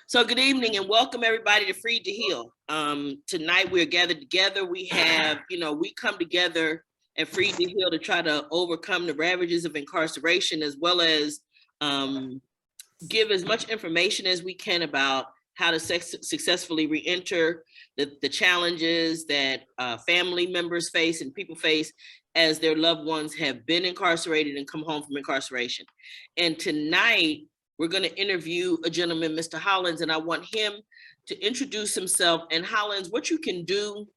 So good evening and welcome everybody to Freed to Heal. Tonight we're gathered together. We have, we come together at Freed to Heal to try to overcome the ravages of incarceration, as well as give as much information as we can about how to successfully re-enter, the challenges that family members face and people face as their loved ones have been incarcerated and come home from incarceration. And tonight, we're going to interview a gentleman, Mr. Hollins, and I want him to introduce himself. And Hollins, what you can do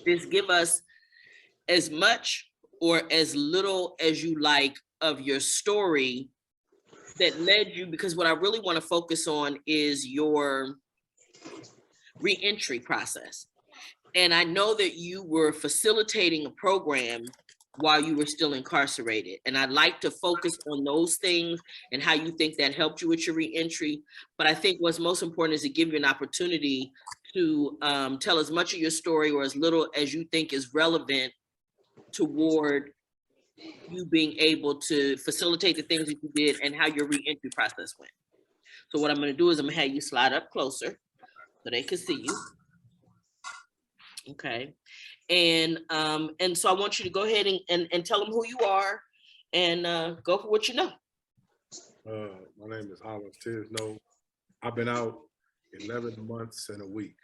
is give us as much or as little as you like of your story that led you, because what I really want to focus on is your re-entry process. And I know that you were facilitating a program while you were still incarcerated. And I'd like to focus on those things and how you think that helped you with your re-entry. But I think what's most important is to give you an opportunity to tell as much of your story or as little as you think is relevant toward you being able to facilitate the things that you did and how your re-entry process went. So what I'm going to do is I'm going to have you slide up closer so they can see you. Okay. And so I want you to go ahead and tell them who you are and go for what you know. My name is Hollins Tisno. I've been out 11 months and a week.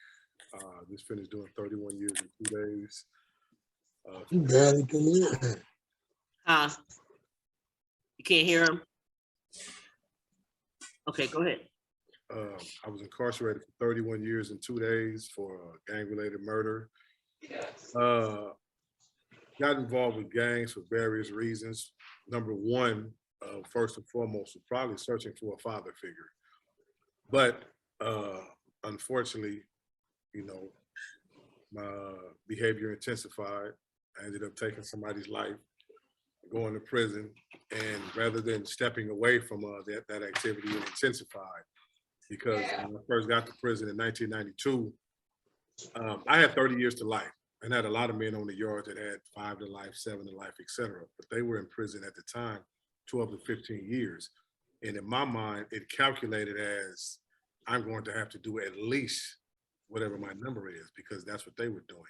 Just finished doing 31 years in 2 days. You barely can hear. You can't hear him? Okay, go ahead. I was incarcerated for 31 years and 2 days for gang-related murder. Got involved with gangs for various reasons. Number one, first and foremost, was probably searching for a father figure. But unfortunately, my behavior intensified. I ended up taking somebody's life, going to prison, and rather than stepping away from that activity, it intensified. Because when I first got to prison in 1992, I had 30 years to life and had a lot of men on the yard that had 5 to life, 7 to life, etc. But they were in prison at the time, 12 to 15 years. And in my mind, it calculated as I'm going to have to do at least whatever my number is, because that's what they were doing.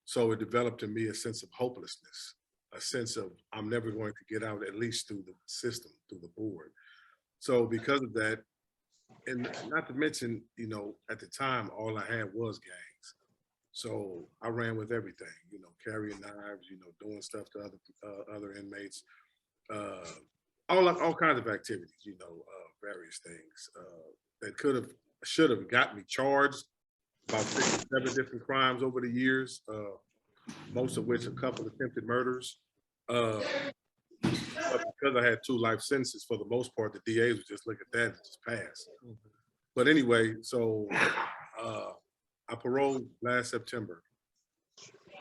So it developed in me a sense of hopelessness, a sense of I'm never going to get out, at least through the system, through the board. So because of that, and not to mention, at the time, all I had was gangs. So I ran with everything, carrying knives, doing stuff to other inmates, all kinds of activities, various things that should have got me charged, about 6 or 7 different crimes over the years, most of which a couple of attempted murders. But because I had 2 life sentences, for the most part, the DAs would just look at that and just pass. But anyway, so I paroled last September,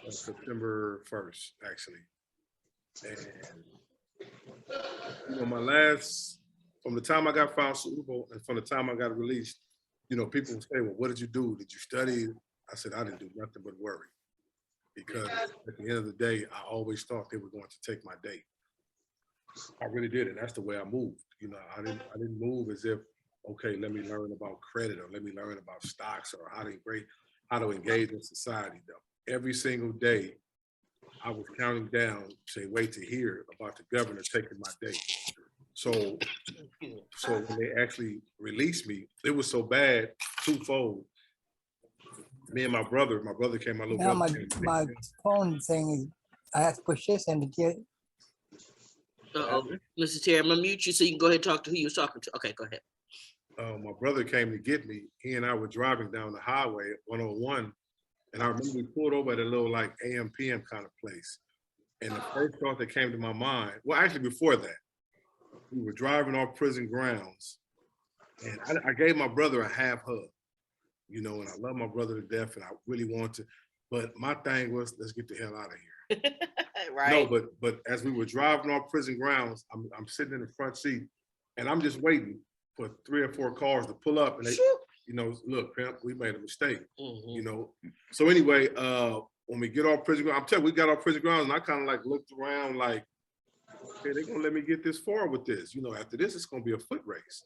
September 1st, actually. And from the time I got found suitable and from the time I got released, people would say, well, what did you do? Did you study? I said, I didn't do nothing but worry. Because at the end of the day, I always thought they were going to take my day. I really did, and that's the way I moved. I didn't move as if, okay, let me learn about credit or let me learn about stocks or how to engage in society. Though every single day, I was counting down to wait to hear about the governor taking my day. So when they actually released me, it was so bad, twofold. Me and my brother came, my little brother. My phone thing is, I have to push this and to get. Mr. Terry, I'm gonna mute you so you can go ahead and talk to who you was talking to. Okay, go ahead. My brother came to get me. He and I were driving down the highway at 101, and I remember we pulled over at a little like AM PM kind of place. And the first thought that came to my mind, well, actually before that, we were driving off prison grounds, and I gave my brother a half hug, and I love my brother to death, and I really want to, but my thing was, let's get the hell out of here. Right. No, but as we were driving off prison grounds, I'm sitting in the front seat, and I'm just waiting for 3 or 4 cars to pull up, and they, look, pimp, we made a mistake, So anyway, when we get off prison grounds, I'm telling you, we got off prison grounds, and I kind of like looked around like, okay, they're gonna let me get this far with this. After this, it's gonna be a foot race.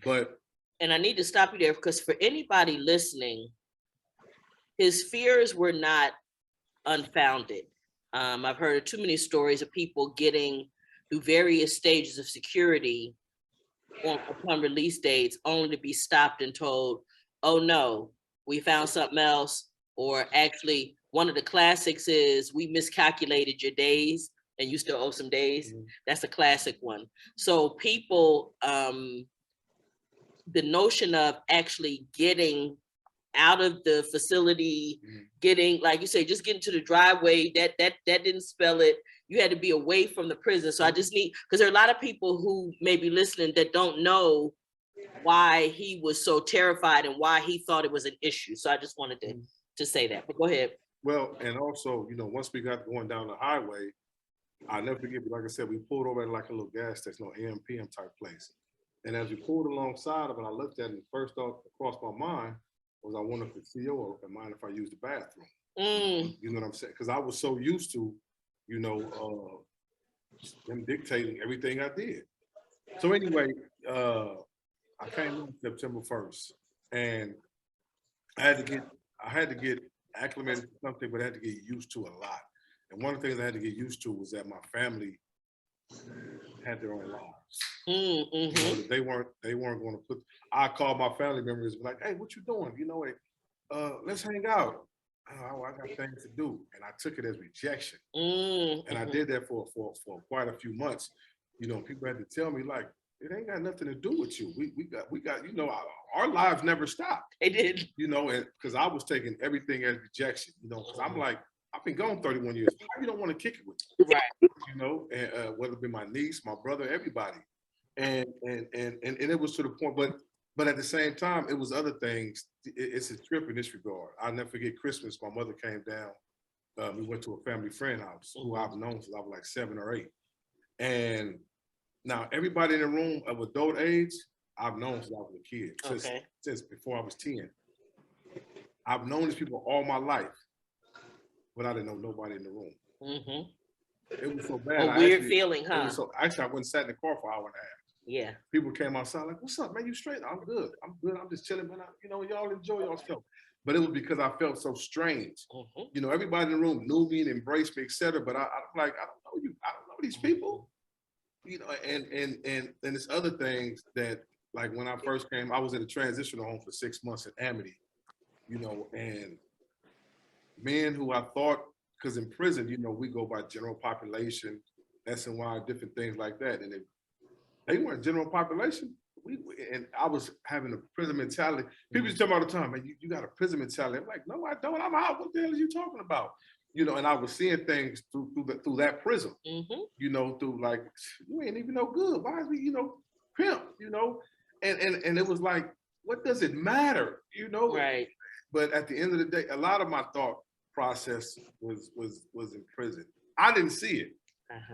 But And I need to stop you there because for anybody listening, his fears were not unfounded. I've heard too many stories of people getting through various stages of security upon release dates only to be stopped and told, oh no, we found something else. Or actually, one of the classics is we miscalculated your days and you still owe some days. That's a classic one. So people, the notion of actually getting out of the facility, getting, like you say, just getting to the driveway, that didn't spell it. You had to be away from the prison. So I just need, because there are a lot of people who may be listening that don't know why he was so terrified and why he thought it was an issue. So I just wanted to say that, but go ahead. Well, and also, once we got going down the highway, I'll never forget, like I said, we pulled over at like a little gas station, AM, PM type place. And as we pulled alongside of it, I looked at it, and first off, across my mind was I wonder if the CEO would mind if I used the bathroom. You know what I'm saying? Because I was so used to, them dictating everything I did. So anyway, I came in September 1st, and I had to get acclimated to something, but I had to get used to a lot. And one of the things I had to get used to was that my family had their own lives. They weren't going to put. I called my family members like, "Hey, what you doing? Let's hang out. I got things to do," and I took it as rejection. And I did that for quite a few months. People had to tell me like, it ain't got nothing to do with you. We got our lives never stopped. They did. And because I was taking everything as rejection. Because I'm like, I've been gone 31 years. How you don't want to kick it with me? Right. And whether it be my niece, my brother, everybody. And it was to the point, but at the same time, it was other things. It's a trip in this regard. I'll never forget Christmas. My mother came down. We went to a family friend house who I've known since I was like 7 or 8. And now everybody in the room of adult age, I've known since I was a kid, since before I was 10. I've known these people all my life, but I didn't know nobody in the room. It was so bad. A weird feeling, huh? Actually, I went and sat in the car for an hour and a half. Yeah. People came outside like, "What's up, man? You straight?" "I'm good. I'm just chilling, man. Y'all enjoy yourself." But it was because I felt so strange. Everybody in the room knew me and embraced me, etc. But I'm like, I don't know you. I don't know these people. And there's other things that, like when I first came, I was in a transitional home for 6 months at Amity. And men who I thought, because in prison, we go by general population, SNY, different things like that. And they weren't general population. And I was having a prison mentality. People used to tell me all the time, "Man, you got a prison mentality." I'm like, "No, I don't. I'm out. What the hell are you talking about?" And I was seeing things through that prism. Through like, you ain't even no good. Why is we, pimp? And it was like, what does it matter? Right. But at the end of the day, a lot of my thought process was in prison. I didn't see it.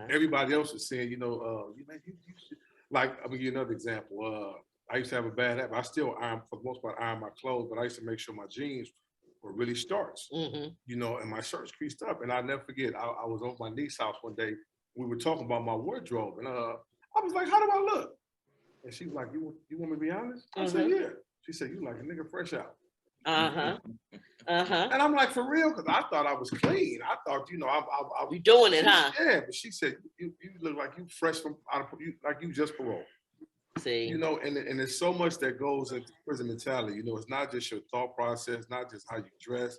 Everybody else was saying, you should. Like, I'm gonna give you another example. I used to have a bad habit. I still iron, for the most part, iron my clothes, but I used to make sure my jeans were really starched, and my shirts creased up. And I'll never forget, I was over my niece's house one day. We were talking about my wardrobe, and I was like, "How do I look?" And she was like, "You want me to be honest?" I said, "Yeah." She said, "You like a nigga fresh out." And I'm like, "For real?" Because I thought I was clean. I thought, I'll be doing it, huh? Yeah, but she said, you look like you fresh from out of like you just parole. See. And there's so much that goes into prison mentality. It's not just your thought process, not just how you dress.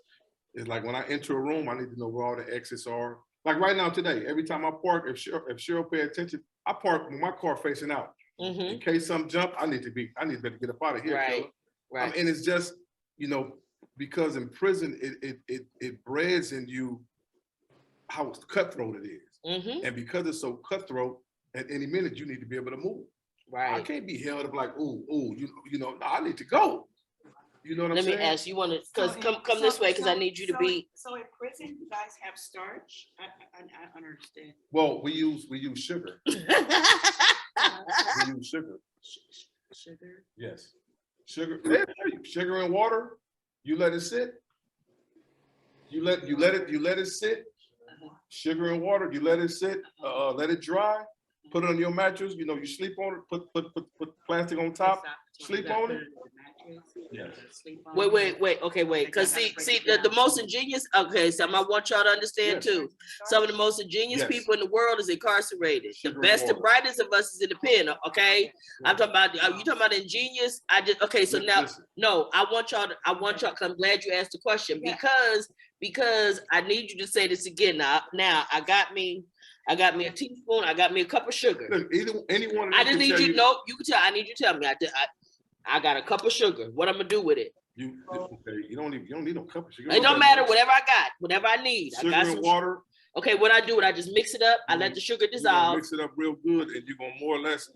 It's like when I enter a room, I need to know where all the exits are. Like right now today, every time I park, if Cheryl pay attention, I park with my car facing out. In case something jump, I need to get up out of here. Right. And it's just, because in prison it breeds in you how cutthroat it is. And because it's so cutthroat, at any minute you need to be able to move. Right. I can't be held up like, no, I need to go. You know what I'm saying? Let me ask you one, because come this way, because I need you to be. So in prison, you guys have starch? I understand. Well, we use sugar. We use sugar. Sugar? Yes. Sugar. Sugar and water. You let it sit. You let it sit. Sugar and water. You let it sit. Let it dry. put it on your mattress, you know, you sleep on it, put plastic on top, sleep on it. Yes. Wait. Okay, wait. Cause see, the most ingenious. Okay, so I want y'all to understand Yes. too. Some of the most ingenious Yes. people in the world is incarcerated. Sugar The and best and water. brightest of us is in the pen. Okay, I'm talking about. You talking about ingenious? Okay. So now, Listen. no, I want y'all. Cause I'm glad you asked the question Yeah. because I need you to say this again. Now I got me a teaspoon. I got me a cup of sugar. Look, anyone. I just need you to know. You can tell. I need you to tell me. I got a cup of sugar. What I'm gonna do with it? You don't need no cup of sugar. It don't matter. Whatever I got, whatever I need. Sugar I got and some water. Okay, what I do? I just mix it up. I let the sugar dissolve. Mix it up real good, and you're gonna more or less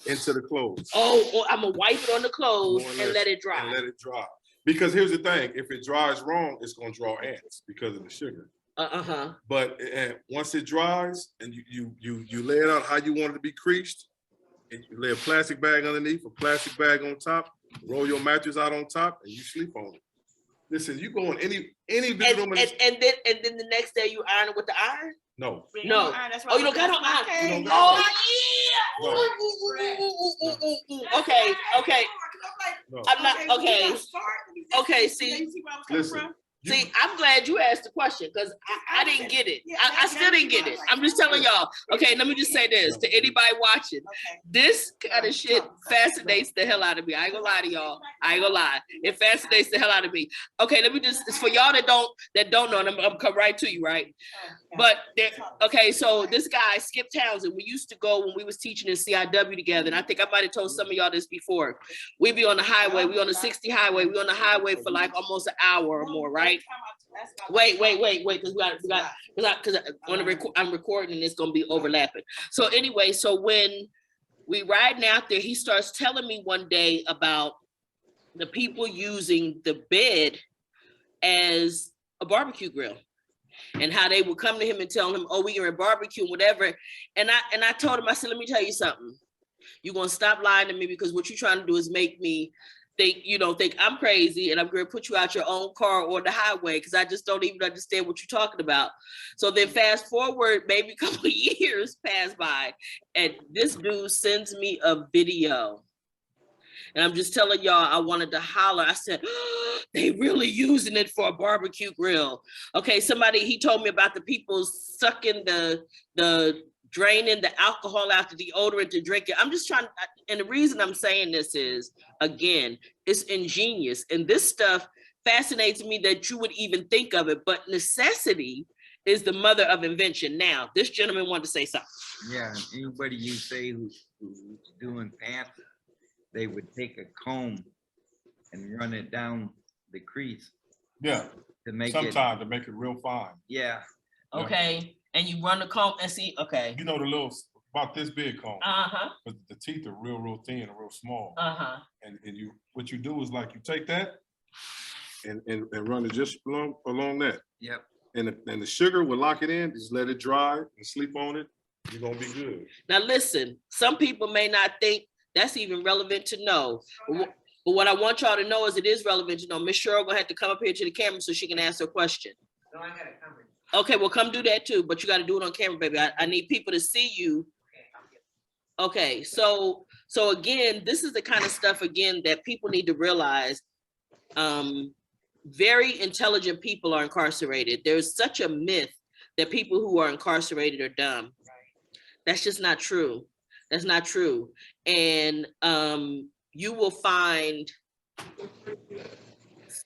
into the clothes. Oh, I'm gonna wipe it on the clothes and let it dry. And let it dry. Because here's the thing: if it dries wrong, it's gonna draw ants because of the sugar. But once it dries, and you lay it out how you want it to be creased, and you lay a plastic bag underneath, a plastic bag on top, roll your mattress out on top, and you sleep on it. Listen, you go in any big room. And then the next day you iron it with the iron? No. No. Oh, you don't got no iron. Oh yeah. Okay. No. I'm not okay. Okay, see. Listen. See, I'm glad you asked the question because I didn't get it. I still didn't get it. I'm just telling y'all. Okay, let me just say this to anybody watching. This kind of shit fascinates the hell out of me. I ain't gonna lie to y'all. I ain't gonna lie. It fascinates the hell out of me. Okay, let me just, it's for y'all that don't know, and I'm come right to you, right? But okay, so this guy, Skip Townsend, we used to go when we was teaching in CIW together, and I think I might have told some of y'all this before. We be on the highway, we on the 60 highway, we on the highway for like almost an hour or more, right? Wait, because I'm recording and it's gonna be overlapping. So anyway, so when we riding out there, he starts telling me one day about the people using the bed as a barbecue grill and how they would come to him and tell him, oh, we are in barbecue, whatever. And I told him, I said, let me tell you something. You're gonna stop lying to me because what you're trying to do is make me think I'm crazy and I'm going to put you out your own car or the highway because I just don't even understand what you're talking about. So then fast forward, maybe a couple of years pass by and this dude sends me a video. And I'm just telling y'all, I wanted to holler. I said, oh, they really using it for a barbecue grill. Okay, he told me about the people sucking the draining the alcohol out the deodorant to drink it. I'm just trying, and the reason I'm saying this is, again, it's ingenious. And this stuff fascinates me that you would even think of it, but necessity is the mother of invention. Now, this gentleman wanted to say something. Yeah, anybody you say who's doing pants, they would take a comb and run it down the crease. Yeah. To make to make it real fine. Yeah. Okay. And you run the comb and see, okay. You know the little, about this big comb. Uh-huh. But the teeth are real thin and real small. Uh-huh. And what you do is like you take that and run it just along that. Yep. And the sugar will lock it in, just let it dry and sleep on it. You're gonna be good. Now listen, some people may not think that's even relevant to know. But what I want y'all to know is it is relevant to know. Miss Cheryl gonna have to come up here to the camera so she can ask her question. No, I gotta come. Okay, well, come do that too, but you got to do it on camera, baby. I need people to see you. Okay, so again, this is the kind of stuff, again, that people need to realize. Very intelligent people are incarcerated. There's such a myth that people who are incarcerated are dumb. That's just not true. That's not true. And you will find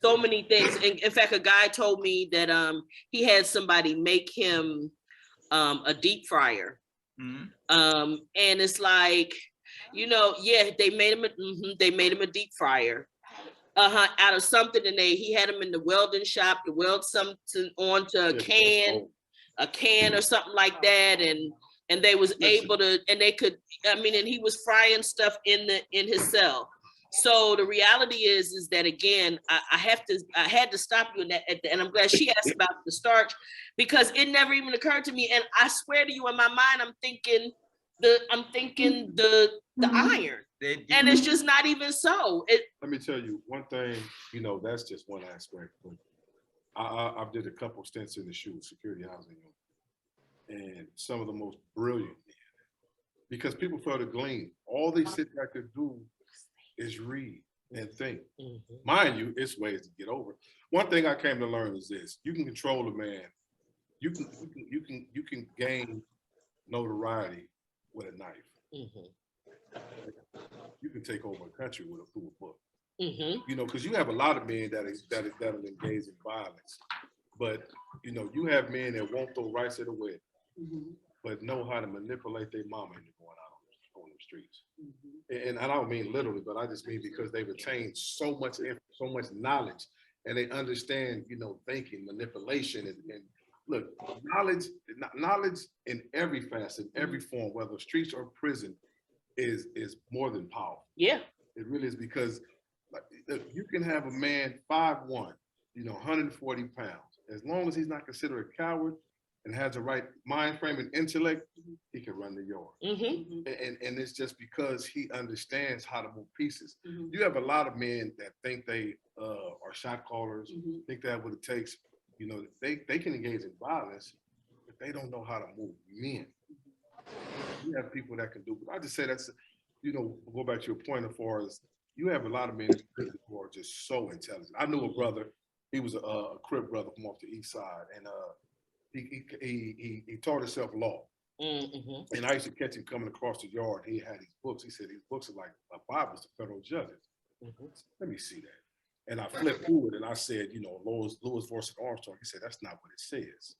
so many things. In fact, a guy told me that he had somebody make him a deep fryer. Mm-hmm. And it's like, yeah, they made him a deep fryer. Out of something, and he had him in the welding shop to weld something onto a can or something like that, and they was able to, and they could, and he was frying stuff in his cell. So the reality is that, again, I had to stop you in that, and I'm glad she asked about the starch, because it never even occurred to me. And I swear to you, in my mind, I'm thinking the iron, and it's just not even so. Let me tell you one thing. That's just one aspect. But I did a couple stints in the security housing unit, and some of the most brilliant men. Because people fail to glean. All they sit back to do is read and think. Mind you, it's ways to get over. One thing I came to learn is this: you can control a man. You can gain notoriety with a knife. You can take over a country through a book. You know, because you have a lot of men that will engage in violence, but you know, you have men that won't throw rice at a wedding, but know how to manipulate their mama into going out on the streets. And I don't mean literally, but I just mean because they've attained so much knowledge, and they understand, you know, thinking, manipulation, and look, knowledge in every facet, every form, whether streets or prison, is more than powerful. Yeah. It really is, because like, you can have a man 5'1", you know, 140 pounds, as long as he's not considered a coward and has the right mind frame and intellect, he can run the yard. And it's just because he understands how to move pieces. You have a lot of men that think they are shot callers, think they have what it takes. You know, they can engage in violence, but they don't know how to move men. You have people that can do, but I just say that's, you know, go back to your point as far as you have a lot of men who are just so intelligent. I knew a brother, he was a Crip brother from off the east side, and he taught himself law. And I used to catch him coming across the yard. He had these books. He said these books are like Bibles to federal judges. Let me see that. And I flipped through it and I said, you know, Lewis versus Armstrong. He said, that's not what it says.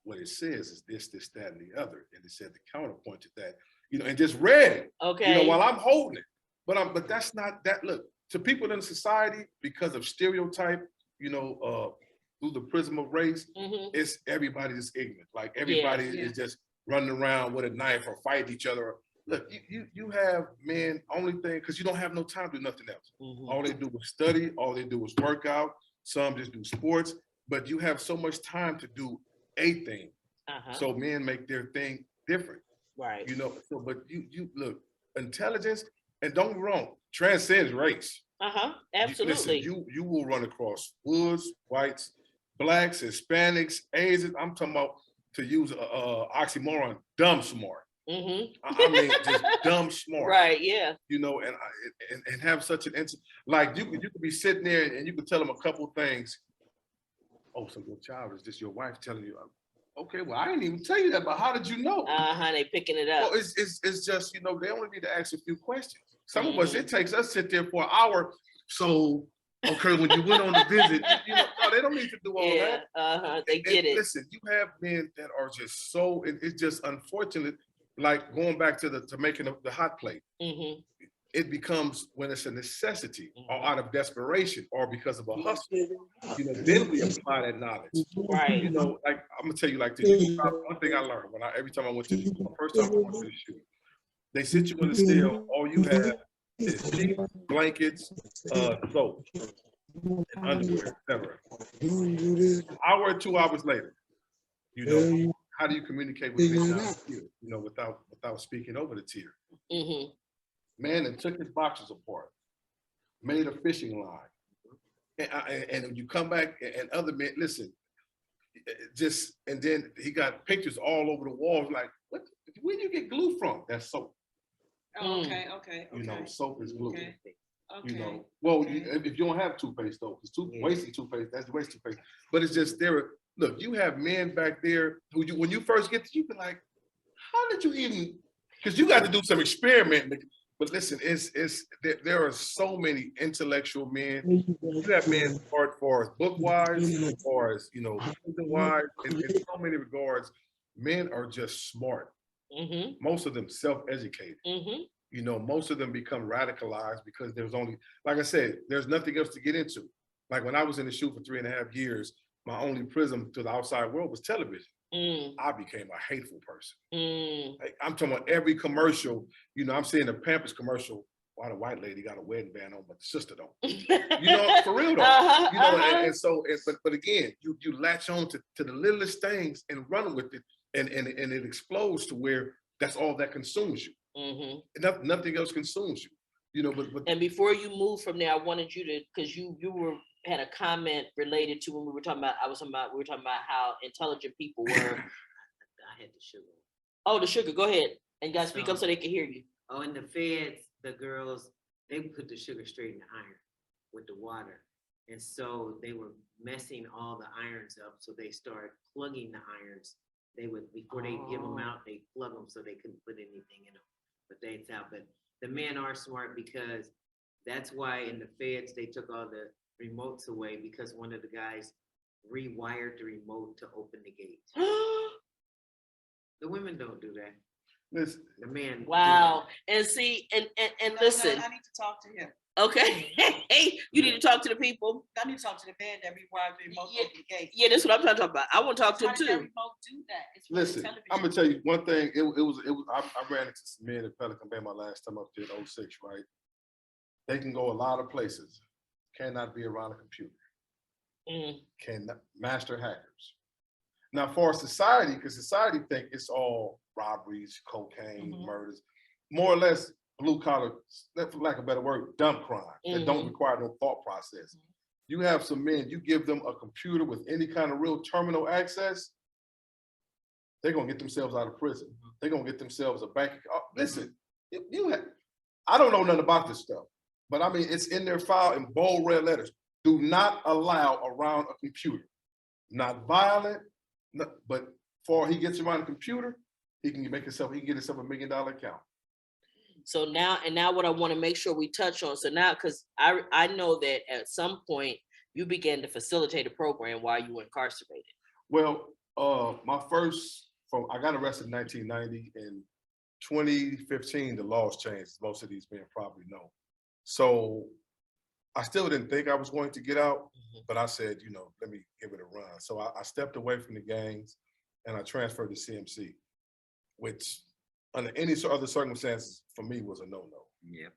What it says is this, that, and the other. And it said the counterpoint to that, you know, and just read it. Okay. You know, while I'm holding it. But that's not that. Look, to people in society, because of stereotype, you know, through the prism of race, it's everybody just ignorant. Like everybody is just running around with a knife or fighting each other. Look, you have men, only thing, because you don't have no time to do nothing else. All they do is study, all they do is work out, some just do sports, but you have so much time to do a thing. So men make their thing different. Right. You know, so but you look, intelligence, and don't get me wrong, transcends race. Absolutely. Listen, you will run across woods, whites, blacks, Hispanics, Asians. I'm talking about, to use oxymoron, dumb smart. I mean, just dumb smart. Right. Yeah. You know, and have such an like you could be sitting there and you could tell them a couple things. Oh, so your child is just your wife telling you. Okay, well, I didn't even tell you that, but how did you know? They picking it up. Well, it's just, you know, they only need to ask a few questions. Some of us, it takes us sit there for an hour. So, okay, when you went on the visit, you know, no, they don't need to do all that. They get it. Listen, you have men that are just so, it's just unfortunate. Like going back to making the hot plate. It becomes when it's a necessity or out of desperation or because of a hustle, you know, then we apply that knowledge. Right. You know, like I'm gonna tell you like this. One thing I learned every time I went to the first time I went to the shoot, they sit you in the cell, all you have is sheets, blankets, soap, and underwear, etc. An hour or 2 hours later, you know, how do you communicate with me now, you know, without speaking over the tear? Man, and took his boxes apart, made a fishing line, and when you come back and other men, listen, just, and then he got pictures all over the walls. Like, what? Where do you get glue from? That's soap. Okay. You know, soap is glue. Okay. You know, well, if you don't have toothpaste though, because wasting toothpaste, that's the waste toothpaste. But it's just there. Look, you have men back there who when you first get to, you be like, how did you even? Because you got to do some experimenting. But listen, there are so many intellectual men. You have men as far as book-wise, as far as, you know, wise, in so many regards, men are just smart. Most of them self-educated. You know, most of them become radicalized because there's only, like I said, there's nothing else to get into. Like when I was in the shoot for 3.5 years, my only prism to the outside world was television. I became a hateful person. Like, I'm talking about every commercial, you know, I'm seeing a Pampers commercial, why the white lady got a wedding band on, but the sister don't. You know, for real though. You know, and so, but again, you latch on to the littlest things and run with it, and it explodes to where that's all that consumes you. Nothing else consumes you. You know, but and before you move from there, I wanted you to, because you had a comment related to when we were talking about, we were talking about how intelligent people were. had the sugar. Oh, the sugar, go ahead. And you gotta speak up so So- they can hear you. Oh, and the feds, the girls, they put the sugar straight in the iron with the water. And so they were messing all the irons up. So they started plugging the irons. They would, before they give them Oh. out, they plug them so they couldn't put anything in them. But it's out. But the men are smart because that's why in the feds, they took all the remotes away because one of the guys rewired the remote to open the gate. The women don't do that. Listen, The men. do Wow. And see, and listen, I need to talk to him. okay. You need to talk to the people. I need to talk to the man that rewired the remote Yeah, open the gate. Yeah, that's what I'm trying to talk about. I want to talk to How them did that too. remote do that? It's for the listen, television. I'm gonna tell you one thing. I ran into some men in Pelican Bay my last time up there in 06, right? They can go a lot of places, cannot be around a computer, Mm. cannot master hackers. Now for society, because society think it's all robberies, cocaine, Mhm. murders, more or less blue collar, for lack of a better word, dumb crime that don't Mhm. require no thought process. You have some men, you give them a computer with any kind of real terminal access, they're gonna get themselves out of prison. They're gonna get themselves a bank account. Listen, I don't know nothing about this stuff, but I mean, it's in their file in bold red letters. Do not allow around a computer. Not violent, but before he gets around a computer, he can get himself $1 million account. So now what I want to make sure we touch on. So now, because I know that at some point you began to facilitate a program while you were incarcerated. Well, I got arrested in 1990. In 2015, the laws changed. Most of these men probably know. So I still didn't think I was going to get out, but I said, let me give it a run. So I stepped away from the gangs and I transferred to CMC, which under any other circumstances for me was a no-no. Yeah.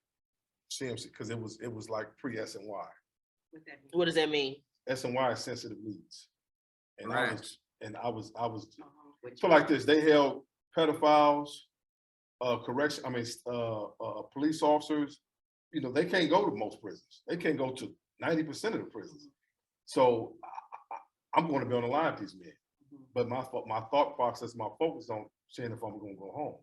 CMC, because it was like pre-SNY. What that mean? What does that mean? SNY is sensitive needs. And Right. I was Which so like this, they held pedophiles, police officers, they can't go to most prisons. They can't go to 90% of the prisons. So I'm going to be on the line with these men. But my thought process, my focus on seeing if I'm going to go home.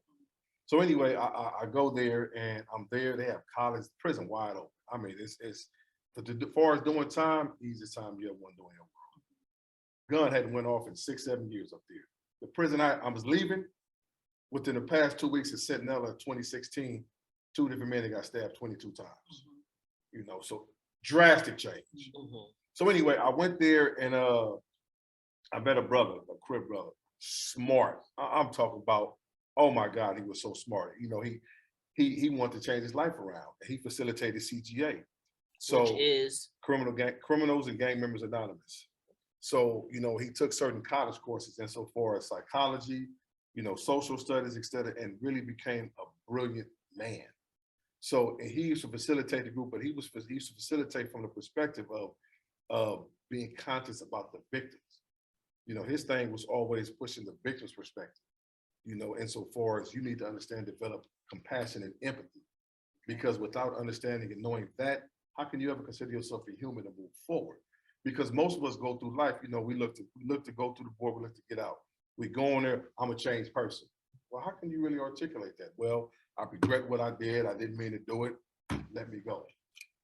So anyway, I go there and I'm there. They have college, prison wide open. I mean, it's as far as doing time, easiest time you ever want doing your world. Gun hadn't went off in 6-7 years up there. The prison I was leaving, within the past 2 weeks of Centinela 2016, 2 different men that got stabbed 22 times. So drastic change. Mhm. So anyway, I went there and I met a brother, a Crip brother, smart. I'm talking about, oh my God, he was so smart. He wanted to change his life around. He facilitated CGA. So Which is Criminals and Gang Members Anonymous. So, he took certain college courses insofar as psychology, social studies, etc., and really became a brilliant man. So and he used to facilitate the group, but he used to facilitate from the perspective of being conscious about the victims. His thing was always pushing the victim's perspective, insofar as you need to understand, develop compassion and empathy. Because without understanding and knowing that, how can you ever consider yourself a human and move forward? Because most of us go through life, we look to go through the board, we look to get out. We go in there, I'm a changed person. Well, how can you really articulate that? Well, I regret what I did. I didn't mean to do it. Let me go.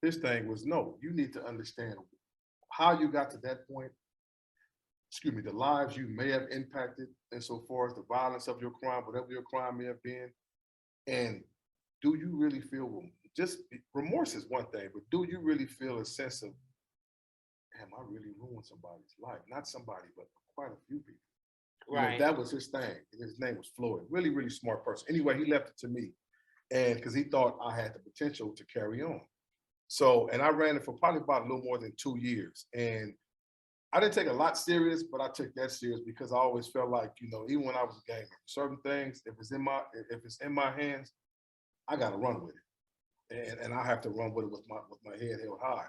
His thing was, no, you need to understand how you got to that point. The lives you may have impacted insofar as the violence of your crime, whatever your crime may have been. And do you really feel, just remorse is one thing, but do you really feel a sense of, damn, I really ruined somebody's life? Not somebody, but quite a few people. right. That was his thing. His name was Floyd. Really, really smart person. Anyway, he left it to me. And because he thought I had the potential to carry on. So, and I ran it for probably about a little more than 2 years. And I didn't take a lot serious, but I took that serious because I always felt like, even when I was a gang member, certain things, if it's in my hands, I got to run with it. And I have to run with it with my head held high.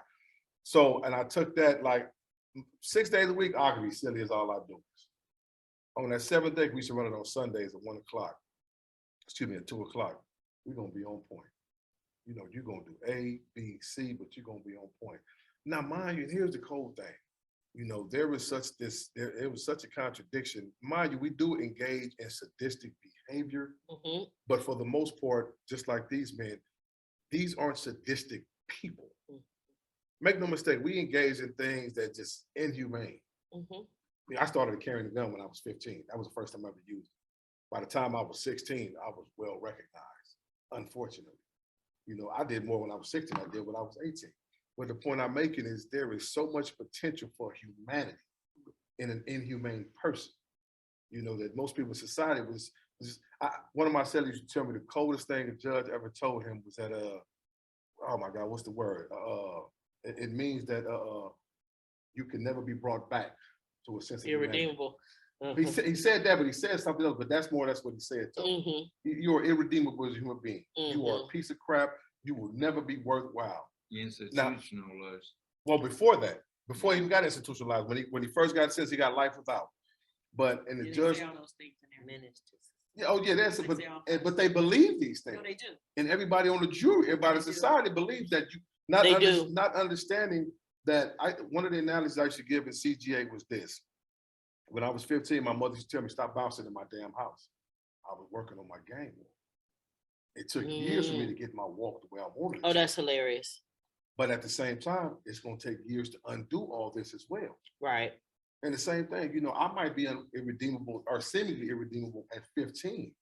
So, and I took that like 6 days a week, arguably silly is all I do. On that 7th day, we used to run it on Sundays at 1 o'clock. At 2 o'clock. We're going to be on point. You're going to do A, B, C, but you're going to be on point. Now, mind you, here's the cold thing. You know, there was such it was such a contradiction. Mind you, we do engage in sadistic behavior, Mhm. but for the most part, just like these men, these aren't sadistic people. Make no mistake, we engage in things that just inhumane. Mhm. I mean, I started carrying a gun when I was 15. That was the first time I ever used it. By the time I was 16, I was well recognized, unfortunately. You know, I did more when I was 16 than I did when I was 18. But the point I'm making is there is so much potential for humanity in an inhumane person. You know, that most people in society was just, one of my sellers used to tell me the coldest thing a judge ever told him was that, oh my God, what's the word? It means that you can never be brought back to a sense of humanity. Irredeemable. He said that, but he said something else, but that's more or less what he said. Mhm. You are irredeemable as a human being. You are a Mhm. piece of crap. You will never be worthwhile. Institutionalized. Well, before that, before he even got institutionalized, when he first got sentenced, he got life without. But in the They judge, say all those things in there. Ministers. yeah, oh yeah, that's it. They say all kinds But of they believe these No, things, they do. and everybody on the jury, everybody in They do. society believes that you They do. not understanding that. One of the analogies I used to give in CGA was this: when I was 15, my mother used to tell me stop bouncing in my damn house. I was working on my game. It took years for me to get my walk the way I wanted. Oh, that's hilarious. But at the same time, it's going to take years to undo all this as well. Right. And the same thing, you know, I might be irredeemable or seemingly irredeemable at 15.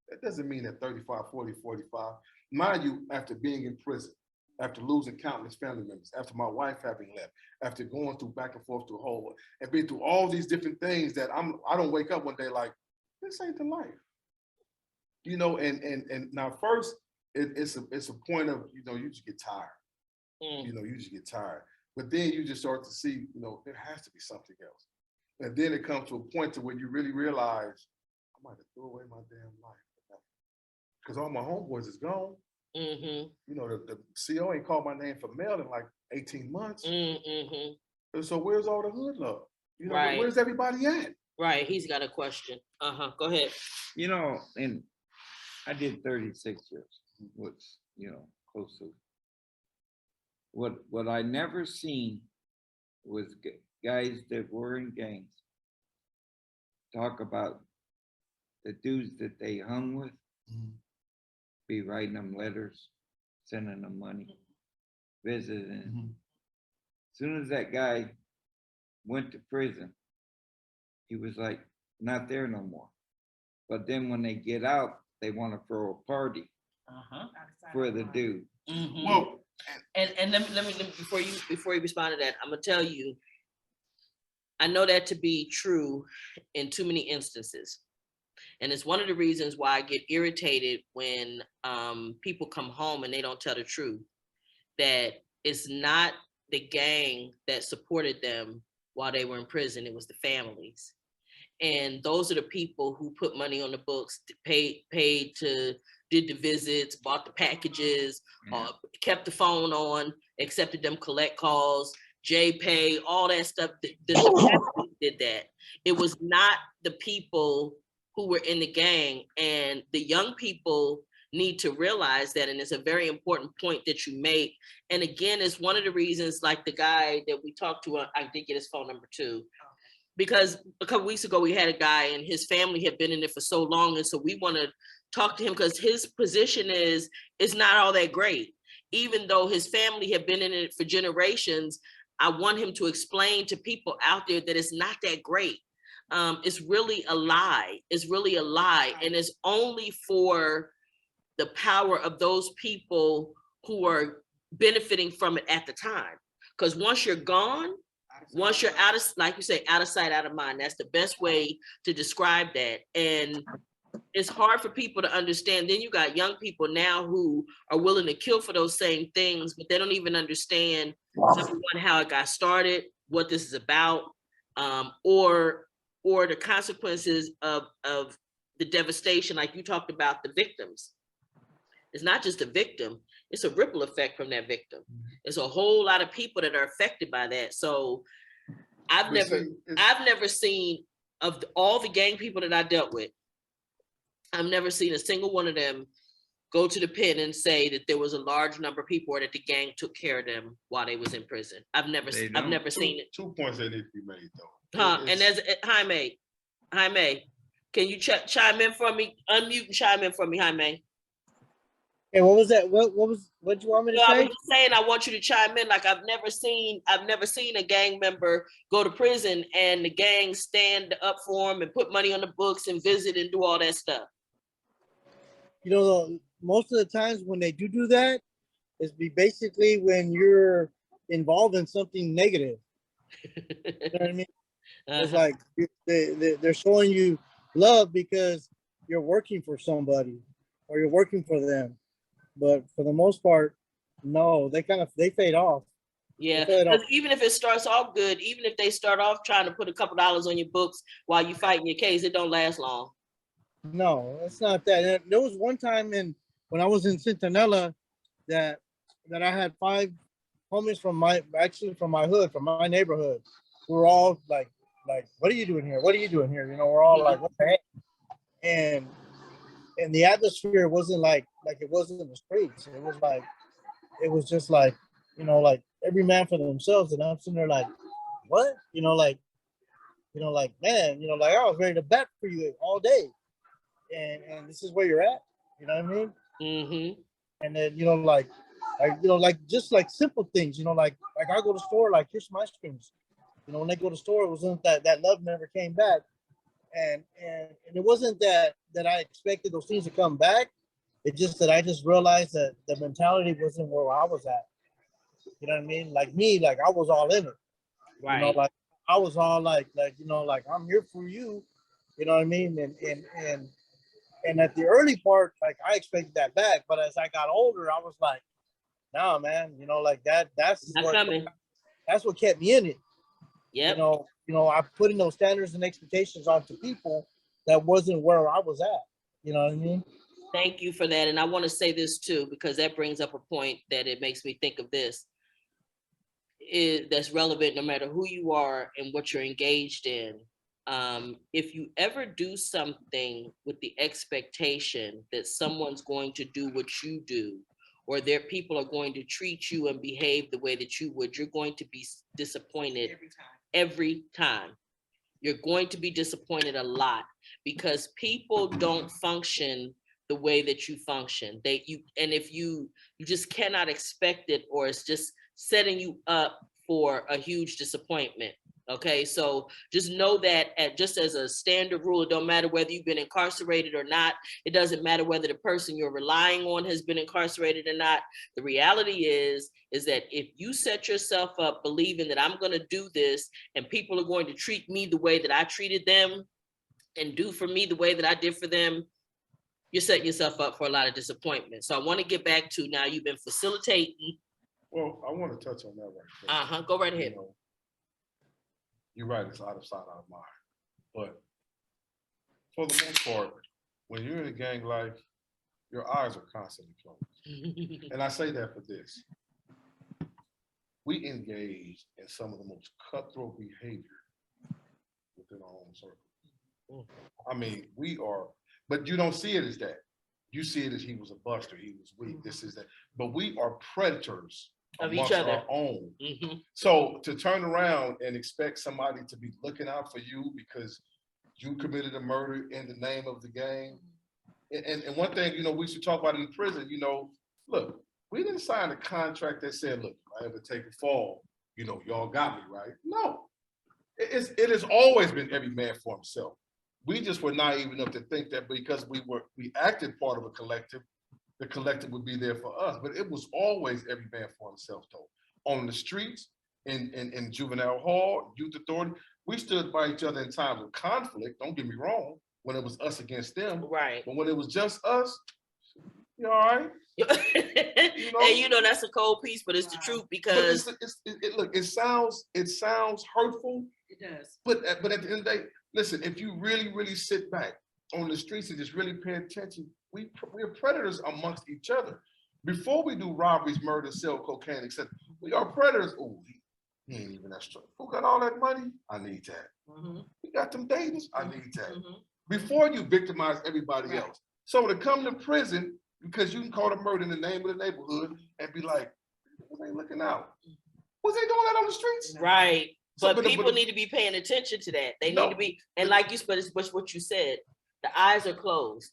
That doesn't mean at 35, 40, 45. Mind you, after being in prison, after losing countless family members, after my wife having left, after going through back and forth to a whole, and being through all these different things that I don't wake up one day like, this ain't the life. You know, and now first, it's a point of, you know, you just get tired. You know, you just get tired. But then you just start to see, you know, there has to be something else. And then it comes to a point to where you really realize, I might have threw away my damn life. Because all my homeboys is gone. Mhm. You know, the CO ain't called my name for mail in like 18 months. Mhm. And so where's all the hood love? You know, Right. where's everybody at? Right. He's got a question. Go ahead. You know, and I did 36 years, which, you know, close to. What I never seen was guys that were in gangs talk about the dudes that they hung with, be writing them letters, sending them money, visiting. As soon as that guy went to prison, he was like, not there no more. But then when they get out, they want to throw a party for the dude. Well, And let me before you respond to that, I'm gonna tell you, I know that to be true in too many instances. And it's one of the reasons why I get irritated when people come home and they don't tell the truth, that it's not the gang that supported them while they were in prison, it was the families. And those are the people who put money on the books, paid to, did the visits, bought the packages, kept the phone on, accepted them collect calls, J-Pay, all that stuff. The family did that. It was not the people who were in the gang. And the young people need to realize that, and it's a very important point that you make. And again, it's one of the reasons, like the guy that we talked to, I did get his phone number too, because a couple weeks ago we had a guy and his family had been in it for so long, and so we want to talk to him because his position is not all that great. Even though his family had been in it for generations, I want him to explain to people out there that it's not that great. It's really a lie. It's really a lie, and it's only for the power of those people who are benefiting from it at the time. Because once you're gone, once you're out of, like you say, out of sight, out of mind, that's the best way to describe that. And it's hard for people to understand. Then you got young people now who are willing to kill for those same things, but they don't even understand, number one, how it got started, what this is about, or the consequences of the devastation. Like you talked about the victims. It's not just a victim, it's a ripple effect from that victim. It's a whole lot of people that are affected by that. So I've never seen, of all the gang people that I dealt with, I've never seen a single one of them go to the pen and say that there was a large number of people or that the gang took care of them while they was in prison. I've never seen it. 2 points that need to be made though. And as Jaime, can you chime in for me? Unmute and chime in for me, Jaime. Hey, what was that? What you want me to No, I was say? just saying I want you to chime in. Like I've never seen a gang member go to prison and the gang stand up for him and put money on the books and visit and do all that stuff. You know, most of the times when they do that, is basically when you're involved in something negative. You know what I mean? It's like they're showing you love because you're working for somebody or you're working for them. But for the most part, no, they fade off. Yeah, because even if it starts off good, even if they start off trying to put a couple dollars on your books while you fighting your case, it don't last long. No, it's not that. There was one time when I was in Centinela that I had 5 homies from my hood, from my neighborhood. We were all like, what are you doing here? What are you doing here? You know, we're all like, what the heck? And the atmosphere wasn't like it wasn't in the streets. It was just like, you know, like every man for themselves. And I'm sitting there like, what? You know, like, man, you know, like I was ready to bat for you all day. And this is where you're at. You know what I mean? Mm-hmm. And then, you know, like just like simple things, you know, like I go to the store, like here's some ice creams. You know, when they go to the store, it wasn't that love never came back. And it wasn't that I expected those things to come back. It's just that I just realized that the mentality wasn't where I was at. You know what I mean? Like me, like I was all in it. Right. You know, like I was all like, you know, like I'm here for you. You know what I mean? And at the early part, like I expected that back. But as I got older, I was like, nah, man, you know, like that's what kept me in it. Yep. You know, I put in those standards and expectations onto people that wasn't where I was at. You know what I mean? Thank you for that. And I want to say this too, because that brings up a point that it makes me think of this. That's relevant no matter who you are and what you're engaged in. If you ever do something with the expectation that someone's going to do what you do, or their people are going to treat you and behave the way that you would, you're going to be disappointed every time. You're going to be disappointed a lot because people don't function the way that you function. And if you just cannot expect it, or it's just setting you up for a huge disappointment. Okay, so just know that just as a standard rule, it don't matter whether you've been incarcerated or not. It doesn't matter whether the person you're relying on has been incarcerated or not. The reality is that if you set yourself up believing that I'm going to do this and people are going to treat me the way that I treated them and do for me the way that I did for them, you're setting yourself up for a lot of disappointment. So I want to get back to now you've been facilitating. Well, I want to touch on that right there. Go right ahead. You know, you're right, it's out of sight, out of mind. But for the most part, when you're in a gang life, your eyes are constantly closed. And I say that for this. We engage in some of the most cutthroat behavior within our own circle. I mean, we are, but you don't see it as that. You see it as he was a buster, he was weak, this is that. But we are predators of amongst each other. our own. So to turn around and expect somebody to be looking out for you because you committed a murder in the name of the gang. And one thing, you know, we should talk about in prison, you know, look, we didn't sign a contract that said, look, if I ever take a fall, you know, y'all got me, right? No, it has always been every man for himself. We just were naive enough to think that because we acted part of a collective, the collective would be there for us. But it was always every man for himself, though. On the streets, in juvenile hall, youth authority, we stood by each other in times of conflict. Don't get me wrong, when it was us against them. Right. But when it was just us, you all right? You know? And you know that's a cold piece, but it's the truth because look, it sounds hurtful. It does. But at the end of the day, listen, if you really, really sit back on the streets and just really pay attention, we're predators amongst each other. Before we do robberies, murder, sell cocaine, etc., we are predators. Oh, he ain't even that strong. Who got all that money? I need that. We got them Davis. I need that. Before you victimize everybody else. So to come to prison Because you can call a murder in the name of the neighborhood and be like, was they looking out? Was they doing that on the streets? Right. So, But people need to be paying attention to that. They need to be, and like you said, it's what you said, the eyes are closed.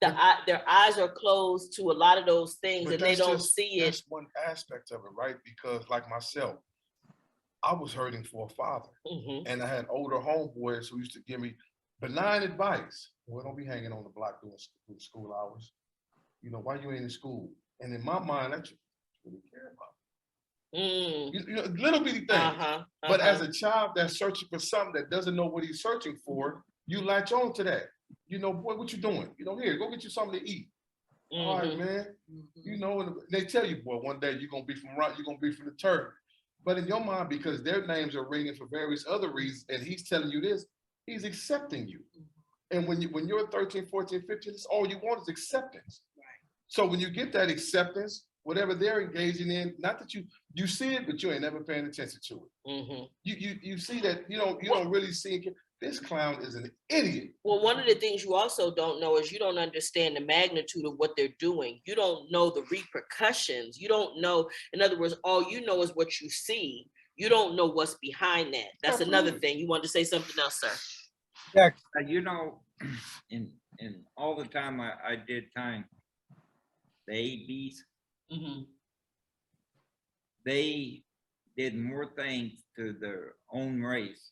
Their eyes are closed to a lot of those things, but and they that's don't just- see it. That's one aspect of it, right? Because like myself, I was hurting for a father. Mhm. And I had older homeboys who used to give me benign advice. Well, don't be hanging on the block doing school hours. You know, why you ain't in school? And in my mind, that's what I really care about. You know, little bitty things. But as a child that's searching for something that doesn't know what he's searching for, you latch on to that. You know, boy, what you doing? You know, here, go get you something to eat. All right, man. You know, and they tell you, boy, one day you're gonna be from the turf. But in your mind, because their names are ringing for various other reasons, and he's telling you this, he's accepting you. And when you're 13, 14, 15, it's all you want is acceptance. So when you get that acceptance, whatever they're engaging in, not that you see it, but you ain't never paying attention to it. You see that you don't really see it. This clown is an idiot. Well, one of the things you also don't know is you don't understand the magnitude of what they're doing. You don't know the repercussions. You don't know, in other words, all you know is what you see. You don't know what's behind that. That's another thing. You wanted to say something else, sir? Yeah. You know, in all the time I did time, the ABs, they did more things to their own race.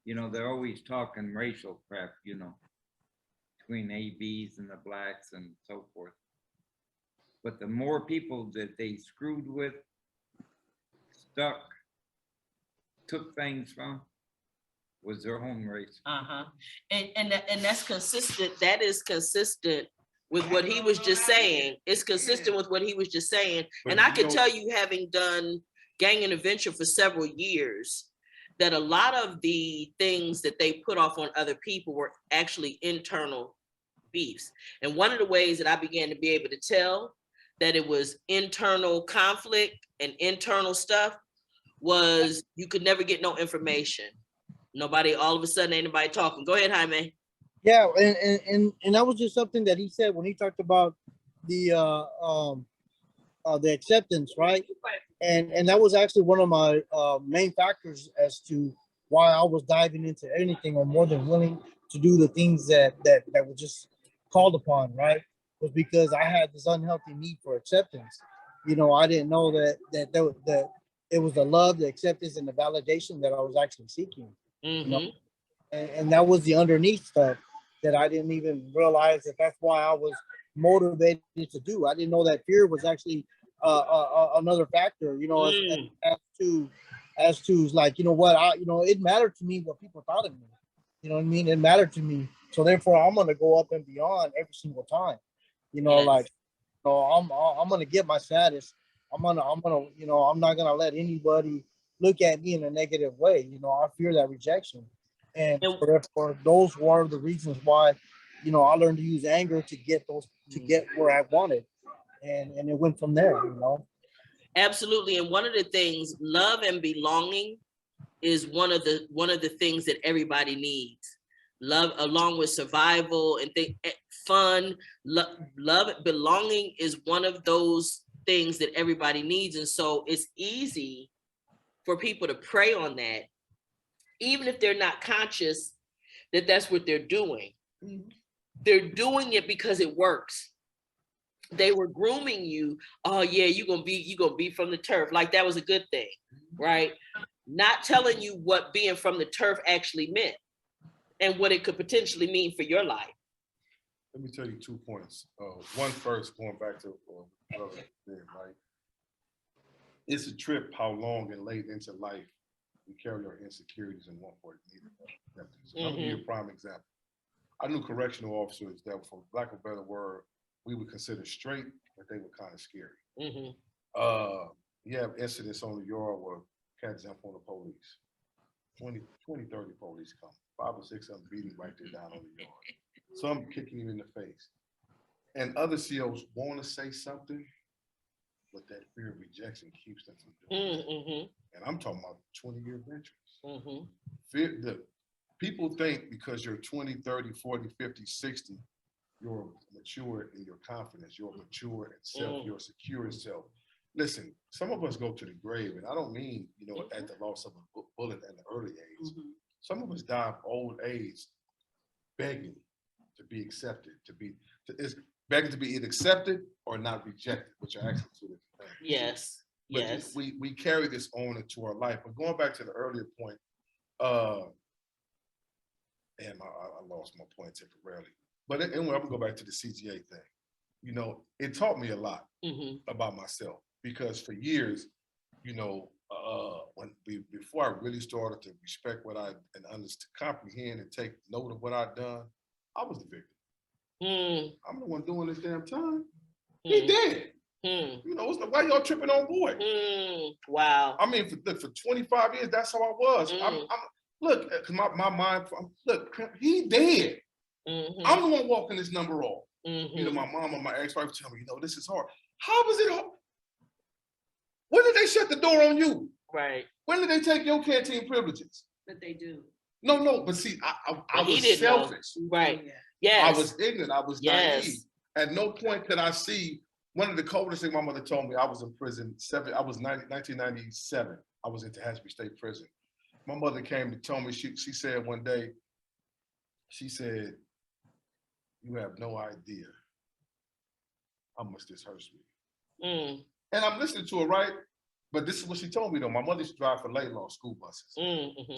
You know, they're always talking racial crap, you know, between ABs and the blacks and so forth. But the more people that they screwed with, stuck, took things from, was their own race. And that's consistent. That is consistent with what he was just saying. It's consistent with what he was just saying. But And I you can know- tell you, having done gang intervention for several years, that a lot of the things that they put off on other people were actually internal beefs. And one of the ways that I began to be able to tell that it was internal conflict and internal stuff was you could never get no information. Nobody, all of a sudden, ain't nobody talking. Go ahead, Jaime. Yeah, and that was just something that he said when he talked about the acceptance, right? And that was actually one of my main factors as to why I was diving into anything or more than willing to do the things that were just called upon, right? Was because I had this unhealthy need for acceptance. You know, I didn't know that it was the love, the acceptance, and the validation that I was actually seeking. You know, and that was the underneath stuff that I didn't even realize that's why I was motivated to do. I didn't know that fear was actually another factor, you know, as to like, you know what, it mattered to me what people thought of me. You know what I mean? It mattered to me. So therefore I'm gonna go up and beyond every single time. You know, like, you know, I'm gonna get my status. I'm gonna, you know, I'm not gonna let anybody look at me in a negative way. You know, I fear that rejection. And so therefore those were the reasons why, you know, I learned to use anger to get where I wanted. And it went from there, you know. Absolutely. And one of the things, love and belonging is one of the things that everybody needs. Love, along with survival and fun, love, belonging is one of those things that everybody needs. And so it's easy for people to prey on that, even if they're not conscious that that's what they're doing. They're doing it because it works. They were grooming you. Oh yeah, you're gonna be from the turf. Like that was a good thing, right? Not telling you what being from the turf actually meant and what it could potentially mean for your life. Let me tell you 2 points. One first, going back to right? It's a trip how long and late into life we carry our insecurities and want for it needed. I'm gonna give you a prime example. I knew correctional officers that, for lack of a better word, we would consider straight, but they were kind of scary. You have incidents on the yard where cats jump on the police. 20, 30 police come. 5 or 6 of them beating right there down on the yard. Some kicking him in the face. And other COs want to say something, but that fear of rejection keeps them from doing it. And I'm talking about 20-year veterans. Fear, people think because you're 20, 30, 40, 50, 60, you're mature in your confidence, you're mature in self, you're secure in self. Listen, some of us go to the grave, and I don't mean, you know, at the loss of a bullet at an early age. Some of us die of old age begging to be accepted, is begging to be either accepted or not rejected, which are actually two different things. Yes, But yes. we carry this on into our life. But going back to the earlier point, and I lost my point temporarily. But anyway, I'm gonna go back to the CGA thing. You know, it taught me a lot about myself, because for years, you know, before I really started to respect what I and understand, comprehend, and take note of what I'd done, I was the victim. I'm the one doing this damn time. He dead. You know, why y'all tripping on boy? Wow. I mean, for 25 years, that's how I was. Look, cause my mind, look, he dead. I'm the one walking this number off. You know, my mom and my ex-wife tell me, you know, this is hard. How was it hard? When did they shut the door on you? Right. When did they take your canteen privileges? But they do. No, but see, I was selfish. Know. Right. Yeah. Yes. I was ignorant. I was naive. At no point could I see. One of the coldest things my mother told me, I was in prison, 1997. I was in Tehachapi State Prison. My mother came to tell me, she said one day, she said, you have no idea how much this hurts me. And I'm listening to her, right? But this is what she told me though. My mother used to drive for Laidlaw school buses.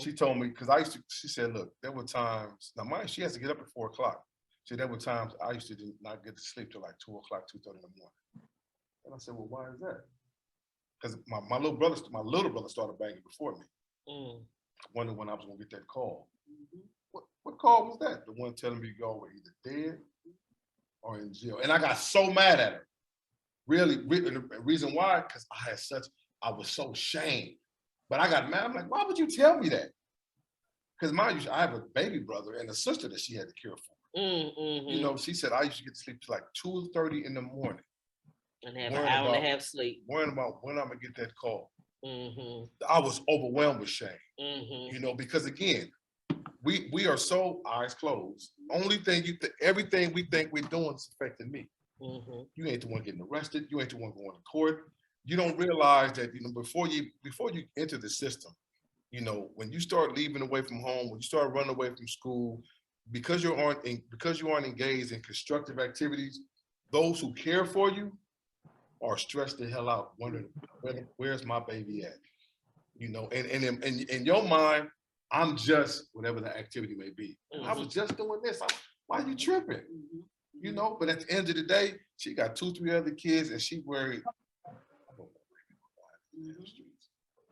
She told me, because she said, look, there were times, now mind, she has to get up at 4 o'clock. So there were times I used to not get to sleep till like 2 o'clock, 2:30 in the morning. And I said, well, why is that? Because my little brother started banging before me. I wondered when I was gonna get that call. What call was that? The one telling me y'all were either dead or in jail. And I got so mad at her. Really, the reason why, because I was so ashamed. But I got mad. I'm like, why would you tell me that? Because mind you, I have a baby brother and a sister that she had to care for. You know, she said I used to get to sleep till like 2:30 in the morning. And have an hour and a half sleep. Worrying about when I'm gonna get that call. I was overwhelmed with shame. You know, because again, we are so eyes closed. Only thing everything we think we're doing is affecting me. You ain't the one getting arrested. You ain't the one going to court. You don't realize that, you know, before you enter the system, you know, when you start leaving away from home, when you start running away from school, because you aren't engaged in constructive activities, those who care for you are stressed the hell out, wondering where's my baby at? You know, and in your mind, I'm just whatever the activity may be. I was just doing this. Why are you tripping? You know, but at the end of the day, she got 2, 3 other kids, and she worried.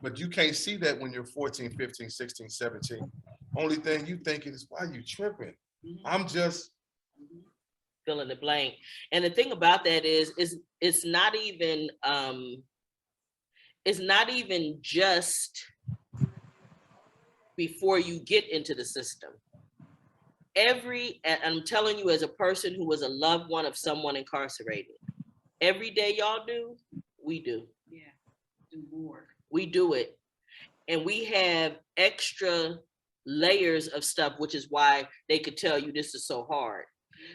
But you can't see that when you're 14, 15, 16, 17. Only thing you thinking is, why are you tripping? I'm just fill in the blank. And the thing about that is it's not even just before you get into the system. I'm telling you, as a person who was a loved one of someone incarcerated, every day y'all do, we do. Yeah, do more. We do it. And we have extra layers of stuff, which is why they could tell you this is so hard.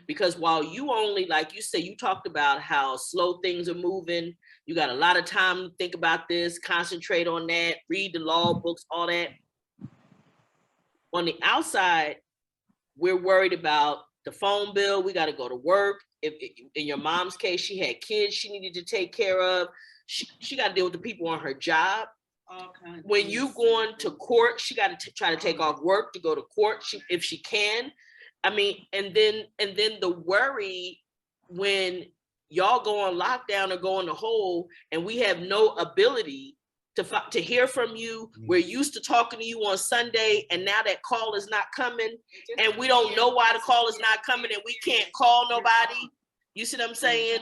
Because while you only, like you say, you talked about how slow things are moving, you got a lot of time to think about this, concentrate on that, read the law books, all that. On the outside, we're worried about the phone bill. We got to go to work. If in your mom's case, she had kids she needed to take care of. She got to deal with the people on her job. All kinds. When you going to court, she got to try to take off work to go to court if she can. I mean, and then the worry when y'all go on lockdown or go in the hole, and we have no ability to hear from you. We're used to talking to you on Sunday, and now that call is not coming, and we don't know why the call is not coming, and we can't call nobody. You see what I'm saying?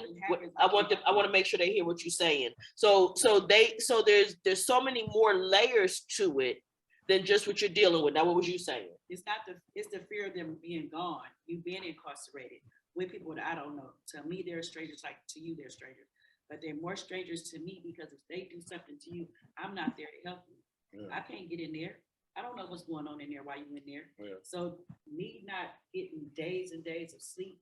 I want to make sure they hear what you're saying. So there's so many more layers to it than just what you're dealing with. Now, what was you saying? It's the fear of them being gone. You being incarcerated with people that I don't know. To me, they're strangers. Like to you, they're strangers. But they're more strangers to me because if they do something to you, I'm not there to help you. Yeah. I can't get in there. I don't know what's going on in there while you're in there. Yeah. So me not getting days and days of sleep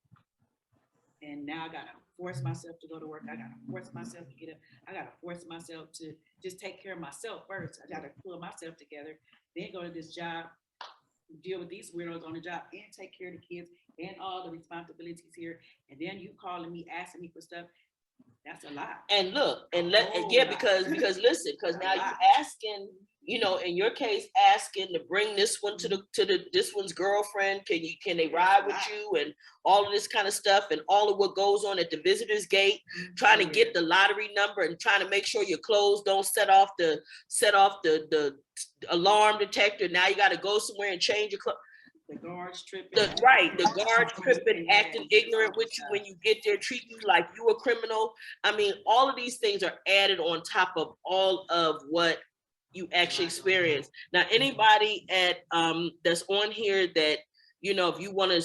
And now I gotta force myself to go to work. I gotta force myself to get up. I gotta force myself to just take care of myself first. I gotta pull myself together, then go to this job, deal with these weirdos on the job, and take care of the kids and all the responsibilities here. And then you calling me, asking me for stuff. That's a lot. And look, and Oh, yeah, wow. because listen, because now you Wow. asking, you know, in your case, asking to bring this one to this one's girlfriend. Can they ride with you, and all of this kind of stuff, and all of what goes on at the visitor's gate, trying to get the lottery number and trying to make sure your clothes don't set off the alarm detector. Now you got to go somewhere and change your clothes. The guards tripping. The guards tripping, acting ignorant with you when you get there, treating you like you a criminal. I mean, all of these things are added on top of all of what you actually experience. Now, anybody at that's on here that, you know, if you want to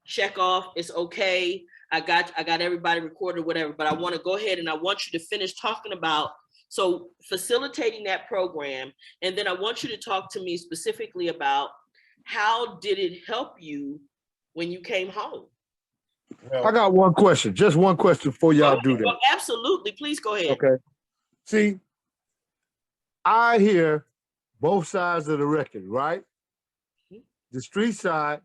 check off, it's okay. I got everybody recorded, whatever, but I want to go ahead and I want you to finish talking about so facilitating that program, and then I want you to talk to me specifically about how did it help you when you came home? I got one question, just one question before y'all do that. Well, absolutely, please go ahead. Okay. See, I hear both sides of the record, right? The street side,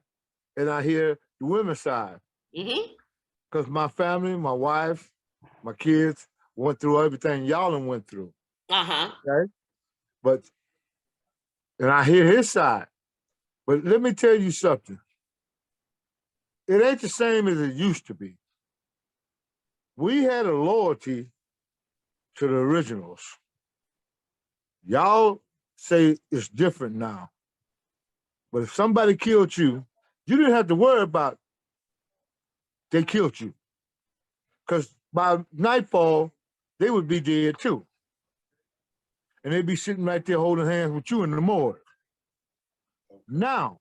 and I hear the women's side. Because my family, my wife, my kids went through everything y'all done went through. Okay. But, and I hear his side. But let me tell you something. It ain't the same as it used to be. We had a loyalty to the originals. Y'all say it's different now. But if somebody killed you, you didn't have to worry about they killed you. Because by nightfall, they would be dead too. And they'd be sitting right there holding hands with you in the morgue. Now,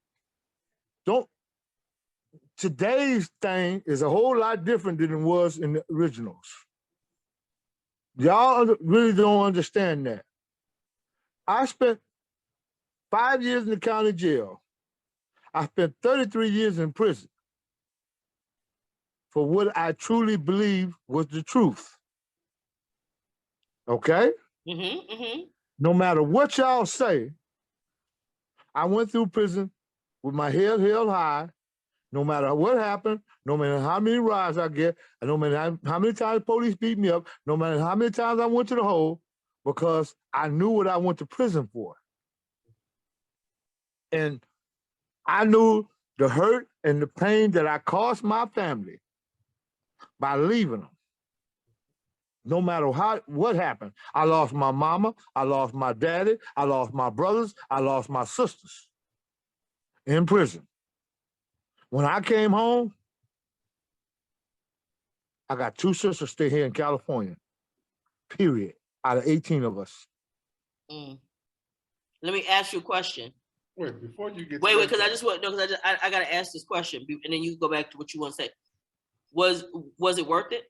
today's thing is a whole lot different than it was in the originals. Y'all really don't understand that. I spent 5 years in the county jail. I spent 33 years in prison for what I truly believe was the truth. Okay? No matter what y'all say, I went through prison with my head held high. No matter what happened, no matter how many rides I get, and no matter how many times police beat me up, no matter how many times I went to the hole, because I knew what I went to prison for. And I knew the hurt and the pain that I caused my family by leaving them. No matter what happened, I lost my mama, I lost my daddy, I lost my brothers, I lost my sisters in prison. When I came home, I got 2 sisters stay here in California, period, out of 18 of us. Let me ask you a question. Wait, before you get wait, because I just want because I gotta ask this question, and then you go back to what you want to say. Was it worth it?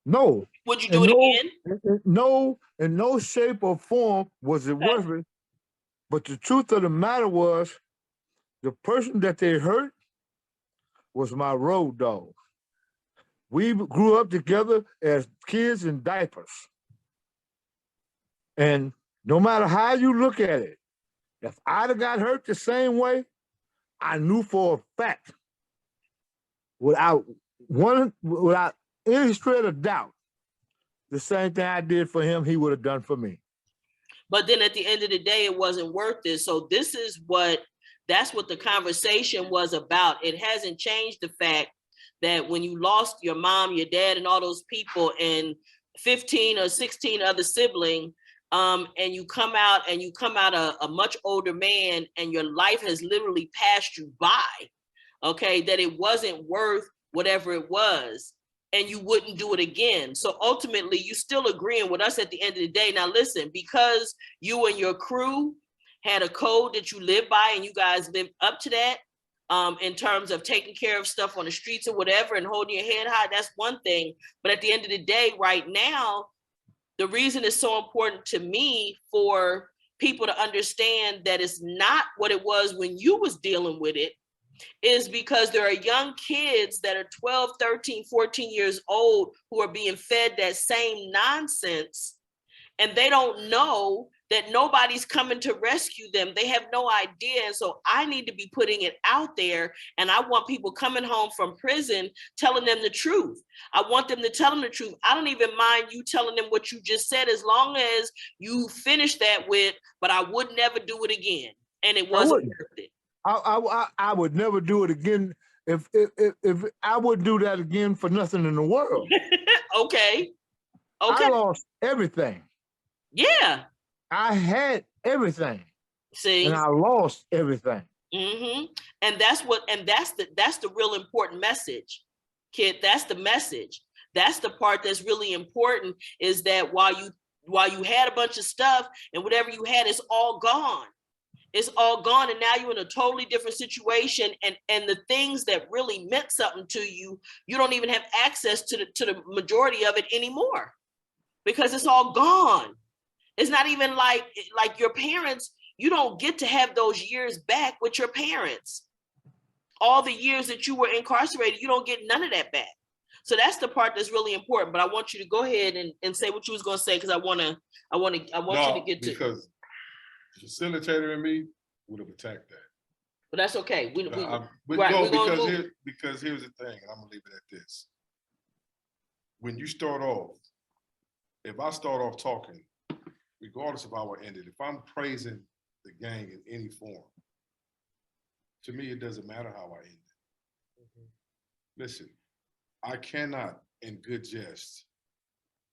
No. Would you do it again? No, in no shape or form was it worth it. But the truth of the matter was, the person that they hurt was my road dog. We grew up together as kids in diapers. And no matter how you look at it, if I'd have got hurt the same way, I knew for a fact, without any shred of doubt, the same thing I did for him, he would have done for me. But then at the end of the day, it wasn't worth it. So that's what the conversation was about. It hasn't changed the fact that when you lost your mom, your dad, and all those people, and 15 or 16 other siblings, and you come out a much older man, and your life has literally passed you by, okay, that it wasn't worth whatever it was, and you wouldn't do it again. So ultimately, you still agreeing with us at the end of the day. Now listen, because you and your crew had a code that you live by, and you guys lived up to that, in terms of taking care of stuff on the streets or whatever and holding your head high, that's one thing. But at the end of the day, right now, the reason it's so important to me for people to understand that it's not what it was when you was dealing with it, is because there are young kids that are 12, 13, 14 years old who are being fed that same nonsense, and they don't know that nobody's coming to rescue them. They have no idea. And so I need to be putting it out there. And I want people coming home from prison telling them the truth. I want them to tell them the truth. I don't even mind you telling them what you just said, as long as you finish that with, but I would never do it again. And it wasn't worth it. I would never do it again. If I would do that again for nothing in the world. Okay. I lost everything. Yeah. I had everything. See, and I lost everything. And that's the real important message, kid. That's the message. That's the part that's really important, is that while you had a bunch of stuff and whatever you had is all gone. It's all gone, and now you're in a totally different situation, and the things that really meant something to you, you don't even have access to the majority of it anymore, because it's all gone. It's not even like your parents. You don't get to have those years back with your parents. All the years that you were incarcerated, you don't get none of that back. So that's the part that's really important. But I want you to go ahead and say what you was going to say, because I want you to get to. Because the facilitator and me would have attacked that. But that's okay. Because here's the thing, and I'm gonna leave it at this. When you start off, if I start off talking, regardless of how I ended, if I'm praising the gang in any form, to me it doesn't matter how I end it. Listen, I cannot, in good jest,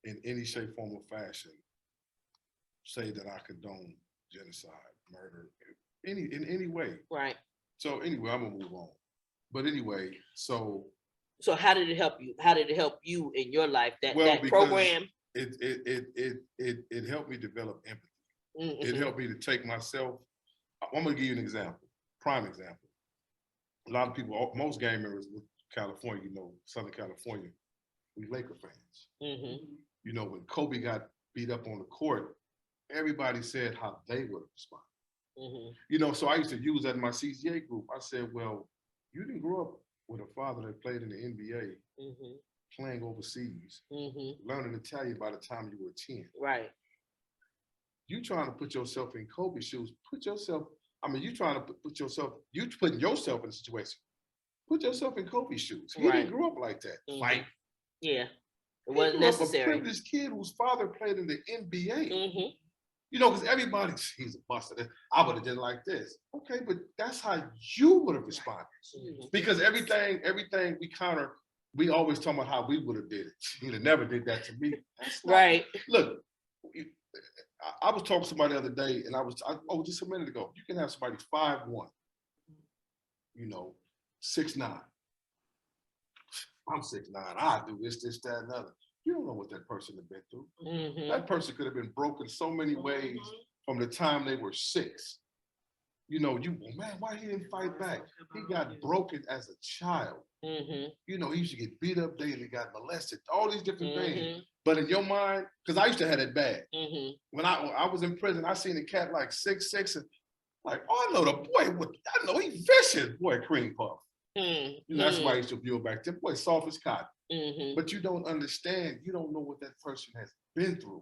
in any shape, form, or fashion, say that I condone genocide, murder, in any way. Right. So anyway, I'm gonna move on. But anyway, so how did it help you? How did it help you in your life? That program? It helped me develop empathy. It helped me to take myself. I'm gonna give you an example, prime example. A lot of people, most gang members with California, Southern California, we Laker fans. When Kobe got beat up on the court, everybody said how they would have responded. So I used to use that in my CCA group. I said, well, you didn't grow up with a father that played in the NBA, playing overseas, learning Italian by the time you were 10. Right. You trying to put yourself in Kobe's shoes. You trying to put yourself, you putting yourself in a situation. Put yourself in Kobe's shoes. He didn't grow up like that. Fight. Yeah. It wasn't necessary. A privileged kid whose father played in the NBA. Because everybody's, he's a buster. I would have done like this. Okay, but that's how you would have responded. Because everything we counter, we always talk about how we would have did it. He'd have never did that to me. Right. Look, I was talking to somebody the other day, and just a minute ago, you can have somebody 5'1", 6'9". I'm 6'9". I do this, that, and other. You don't know what that person has been through. That person could have been broken so many ways from the time they were 6. Man, why he didn't fight back? He got broken as a child. He used to get beat up daily, got molested, all these different things. But in your mind, because I used to have it bad. When I was in prison, I seen a cat like 6'6", and like, oh, I know the boy. I know he vicious, boy, cream puff. That's why I used to view it back then. Boy, soft as cotton. But you don't understand. You don't know what that person has been through.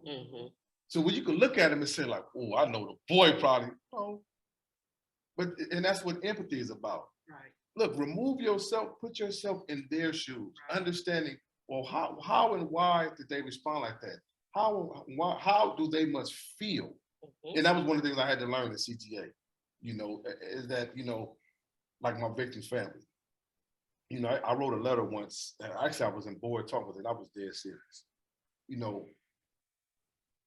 So when you can look at him and say like, oh, I know the boy probably. No. And that's what empathy is about. Right. Look, remove yourself, put yourself in their shoes, understanding, well, how and why did they respond like that? How do they must feel? And that was one of the things I had to learn in CTA, is that, like my victim's family. I wrote a letter once, and actually I was in board talking with it, I was dead serious.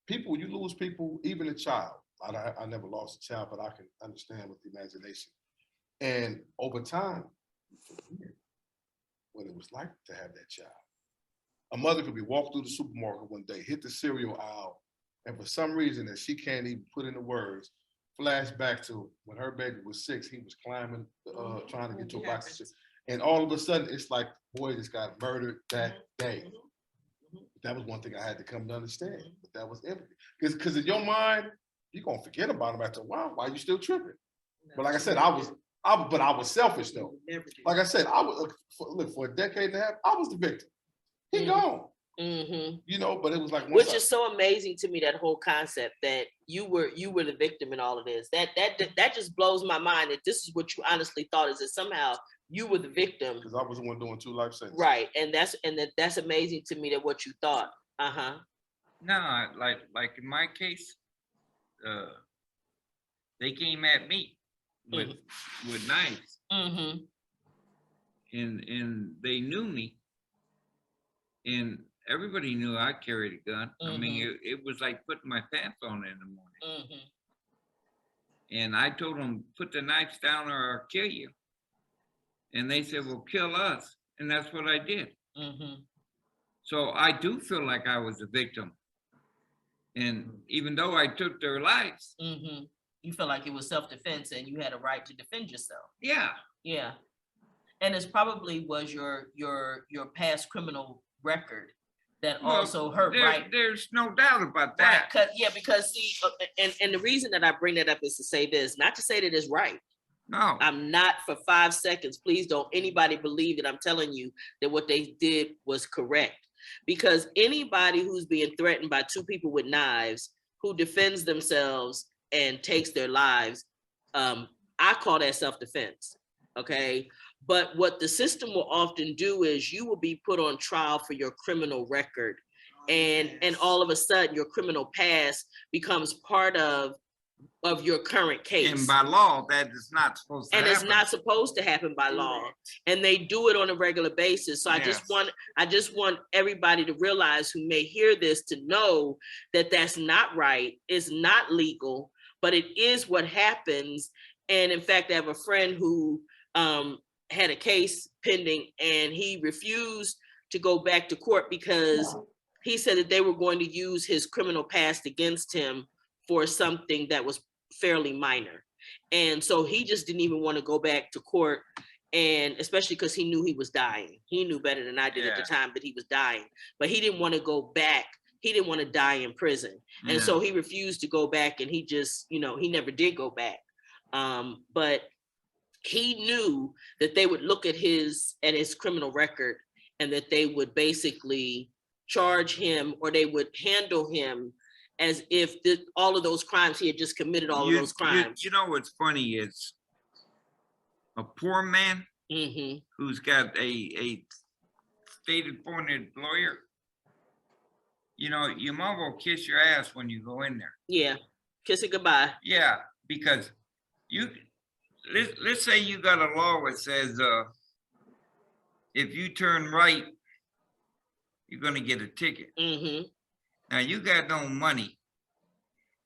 People, you lose people, even a child. I never lost a child, but I can understand with the imagination. And over time, you forget what it was like to have that child. A mother could be walking through the supermarket one day, hit the cereal aisle, and for some reason that she can't even put into words, flash back to when her baby was 6, he was climbing, trying to get to a box of chips. And all of a sudden, it's like, boy, just got murdered that day. That was one thing I had to come to understand, but that was empathy. Because in your mind, you're going to forget about him after a while. Why are you still tripping? But like I said, I But I was selfish though. Never do. Like I said, I was look for a decade and a half. I was the victim. He Mhm. gone. Mm-hmm. You know, but it was like Which is so amazing to me, that whole concept that you were the victim in all of this. That just blows my mind that this is what you honestly thought, is that somehow you were the victim. because I was the one doing 2 life sentences. Right. And that's amazing to me, that what you thought. Uh-huh. No, like in my case, they came at me with knives, Mm-hmm. and they knew me, and everybody knew I carried a gun. I mean, it was like putting my pants on in the morning. Mm-hmm. And I told them, put the knives down or I'll kill you. And they said, well, kill us. And that's what I did. Mm-hmm. So I do feel like I was a victim. And even though I took their lives, Mm-hmm. You feel like it was self-defense and you had a right to defend yourself. yeah. Yeah. And it's probably was your past criminal record that Well, also hurt, right? There's no doubt about Right. that. Because see, and the reason that I bring that up is to say this, not to say that it's right. No. I'm not for 5 seconds. Please don't anybody believe that I'm telling you that what they did was correct. Because anybody who's being threatened by 2 people with knives, who defends themselves and takes their lives, I call that self-defense. Okay. But what the system will often do is you will be put on trial for your criminal record. And all of a sudden your criminal past becomes part of your current case. And by law, that is not supposed to And happen. it's not supposed to happen by law. And they do it on a regular basis. So I just want everybody to realize, who may hear this, to know that that's not right. It's not legal, but it is what happens. And in fact, I have a friend who had a case pending, and he refused to go back to court because he said that they were going to use his criminal past against him for something that was fairly minor. And so he just didn't even want to go back to court, and especially because he knew he was dying. He knew better than I did at the time that he was dying, but he didn't want to go back. He didn't want to die in prison. And so he refused to go back, and he just, he never did go back. But he knew that they would look at his criminal record, and that they would basically charge him, or they would handle him as if all of those crimes, he had just committed all of those crimes. You know what's funny is a poor man who's got a state-appointed lawyer, your mom will kiss your ass when you go in there. Yeah, kiss it goodbye. Yeah, because let's say you got a law that says if you turn right, you're gonna get a ticket. Now you got no money,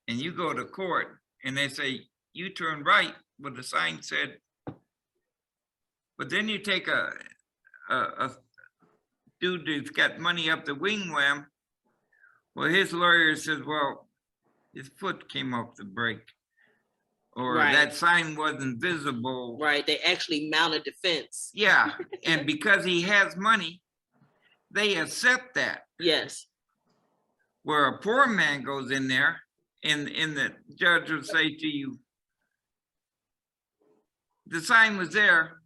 and you go to court, and they say you turn right, but the sign said. But then you take a dude that's got money up the wing wham. Well, his lawyer says, well, his foot came off the brake, or that sign wasn't visible. Right, they actually mount a defense. Yeah, and because he has money, they accept that. Yes. Where a poor man goes in there, and the judge will say to you, the sign was there.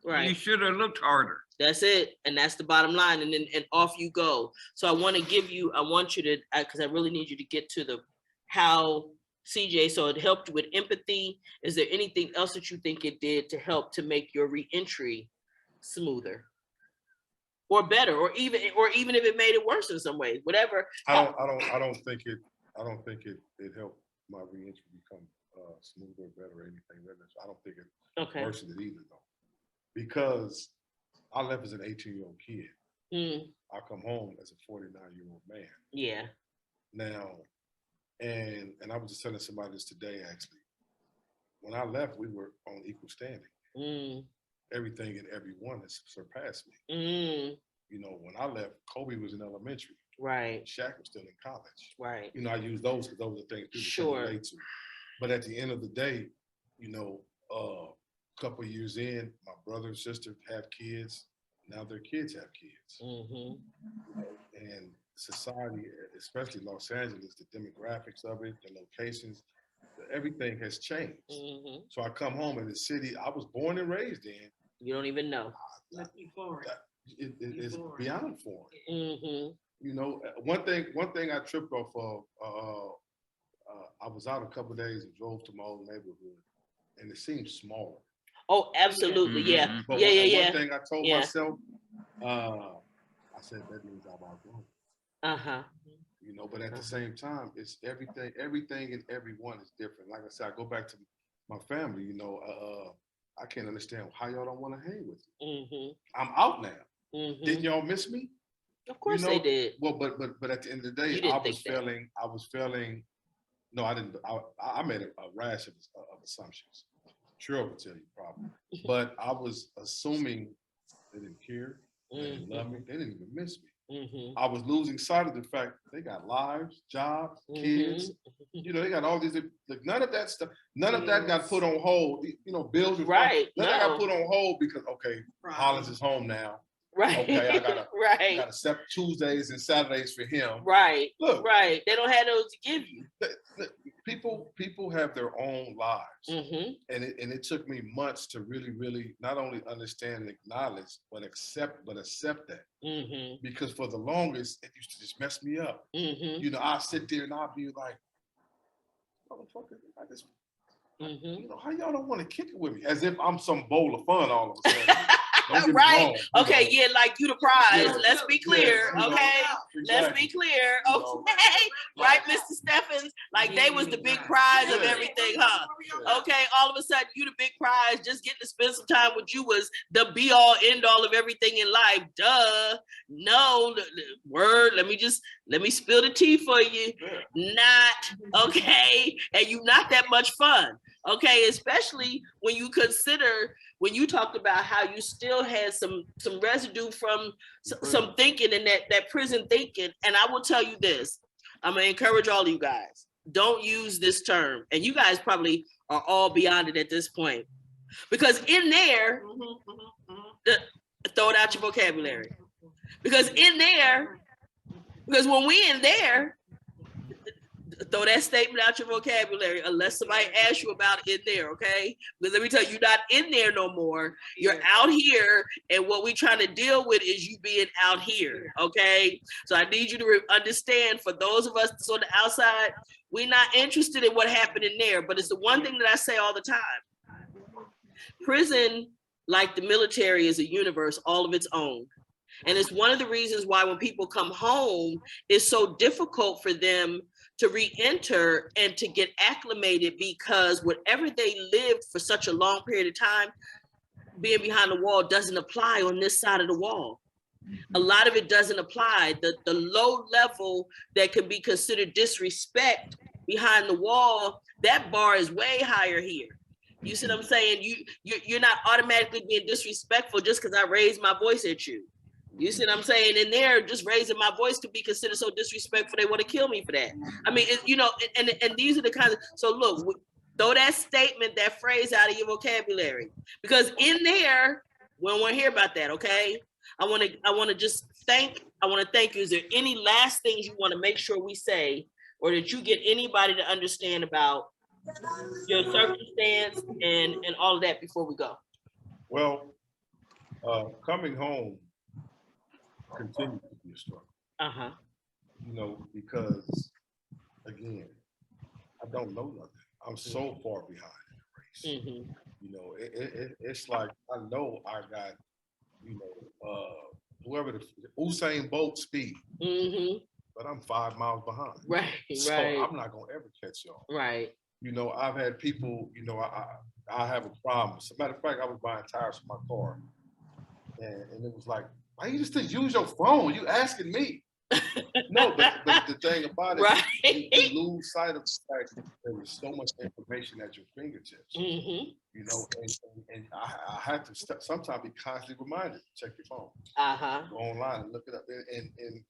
Right. You should have looked harder. That's it. And that's the bottom line. And then off you go. So I want you to, because I really need you to get to how CJ, so it helped you with empathy. Is there anything else that you think it did to help to make your reentry smoother? Or better, or even if it made it worse in some ways, whatever. I don't think it helped my reentry become smoother, better, or anything. I don't think it worsened it either, though, because I left as an 18-year-old kid. I come home as a 49-year-old man. Yeah. Now, and I was just telling somebody this today, actually. When I left, we were on equal standing. Everything and everyone has surpassed me. When I left, Kobe was in elementary. Right. Shaq was still in college. Right. I use those because those are things people can relate to. But at the end of the day, a couple of years in, my brother and sister have kids. Now their kids have kids. And society, especially Los Angeles, the demographics of it, the locations, everything has changed. Mhm. So I come home in the city I was born and raised in. You don't even know. Look, you forward. It's foreign. beyond foreign. Mhm. You know, one thing I tripped off of. I was out a couple of days and drove to my old neighborhood, and it seemed smaller. Oh, absolutely. Yeah. Mhm. But Yeah. one, Yeah. one Yeah. thing I told Yeah. myself, I said that means I'm outgrown. Uh-huh. You know, but at the same time, it's everything and everyone is different. Like I said, I go back to my family, you know, I can't understand how y'all don't want to hang with me. Mhm. I'm out now. Mhm. Didn't y'all miss me? Of course know, they did. Well, but at the end of the You day, didn't I think was failing. No, I didn't. I made a rash of assumptions. Sure, would tell you probably, but I was assuming they didn't care, they didn't love me, they didn't even miss me. Mhm. I was losing sight of the fact they got lives, jobs, kids. You know, they got all these. Like, none of that stuff. None of that got put on hold. You know, bills. And Right, None of that got no. put on hold because Hollins is home now. Right. Okay, I gotta right. set Tuesdays and Saturdays for him. Right. Look, Right. They don't have those to give you. People have their own lives, Mhm. and it took me months to really not only understand and acknowledge, but accept that. Mhm. Because for the longest, it used to just mess me up. Mhm. You know, I'll sit there and I'll be like, motherfucker, you know, how y'all don't want to kick it with me? As if I'm some bowl of fun all of a sudden. Don't get me Right. wrong, you Okay. know. Yeah. Like you the prize. Yeah, Let's be clear. you know, Okay. Let's exactly. be clear. You know. Okay. Right, Mr. Steffens? Like they was the big prize of Yeah. everything, huh? Yeah. Okay. All of a sudden, you the big prize. Just getting to spend some time with you was the be all end all of everything in life. Duh. No. Word. Let me spill the tea for you. Not okay. And you not that much fun. Okay, especially when you consider when you talked about how you still had some residue from some thinking and that prison thinking. And I will tell you this, I'm gonna encourage all of you guys, don't use this term. And you guys probably are all beyond it at this point. Because in there, throw it out your vocabulary. Because when we in there, throw that statement out your vocabulary unless somebody asks you about it in there, okay? Because let me tell you, you're not in there no more. You're out here, and what we're trying to deal with is you being out here, okay? So I need you to understand, for those of us that's on the outside, we're not interested in what happened in there, but it's the one thing that I say all the time. Prison, like the military, is a universe all of its own. And it's one of the reasons why when people come home, it's so difficult for them to re-enter and to get acclimated, because whatever they lived for such a long period of time, being behind the wall doesn't apply on this side of the wall. A lot of it doesn't apply. The low level that can be considered disrespect behind the wall, that bar is way higher here. You see what I'm saying? You're not automatically being disrespectful just because I raised my voice at you. You see what I'm saying? And there, just raising my voice could be considered so disrespectful, they want to kill me for that. I mean, and these are the kinds of, so look, throw that statement, that phrase out of your vocabulary. Because in there, we don't want to hear about that, okay? I want to thank you. Is there any last things you want to make sure we say, or that you get anybody to understand about your circumstance and all of that before we go? Well, coming home continues to be a struggle. Uh-huh. You know, because again, I don't know nothing. I'm so far behind in the race. Mm-hmm. You know, it's like I know I got, you know, whoever the Usain Bolt speed, Mm-hmm. but I'm 5 miles behind. Right. So right. I'm not gonna ever catch y'all. Right. You know, I've had people, you know, I have a problem. As a matter of fact, I was buying tires for my car, and it was like, why you just didn't use your phone? You asking me? No, but the thing about it, Right. you lose sight of the fact that there is so much information at your fingertips. Mm-hmm. You know, and I have to sometimes be constantly reminded to check your phone, Uh-huh. go online and look it up, and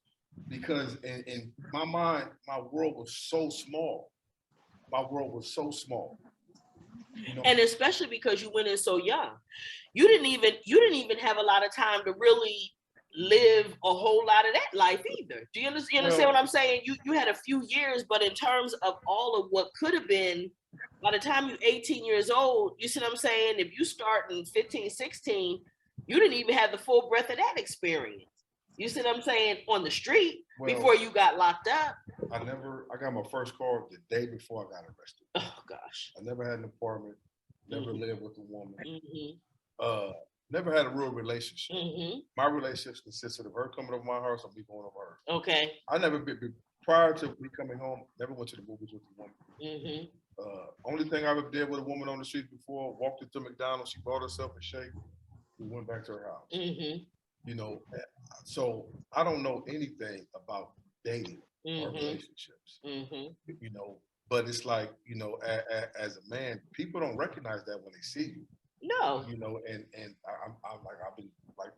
because in my mind, my world was so small. My world was so small. You know? And especially because you went in so young, you didn't even have a lot of time to really live a whole lot of that life either. Do you understand what I'm saying? You had a few years, but in terms of all of what could have been, by the time you're 18 years old, you see what I'm saying? If you start in 15, 16, you didn't even have the full breadth of that experience. You see what I'm saying? On the street before you got locked up. I got my first car the day before I got arrested. Oh gosh. I never had an apartment, never lived with a woman, Mm-hmm. never had a real relationship. Mm-hmm. My relationships consisted of her coming over my house and me going over hers. Okay. I never been, prior to me coming home, never went to the movies with a woman. Mm-hmm. Only thing I ever did with a woman on the street before, walked into McDonald's, she bought herself a shake, we went back to her house. Mm-hmm. You know, so I don't know anything about dating or relationships, you know, but it's like, you know, as a man, people don't recognize that when they see you. No. You know, and I'm like, I've been like,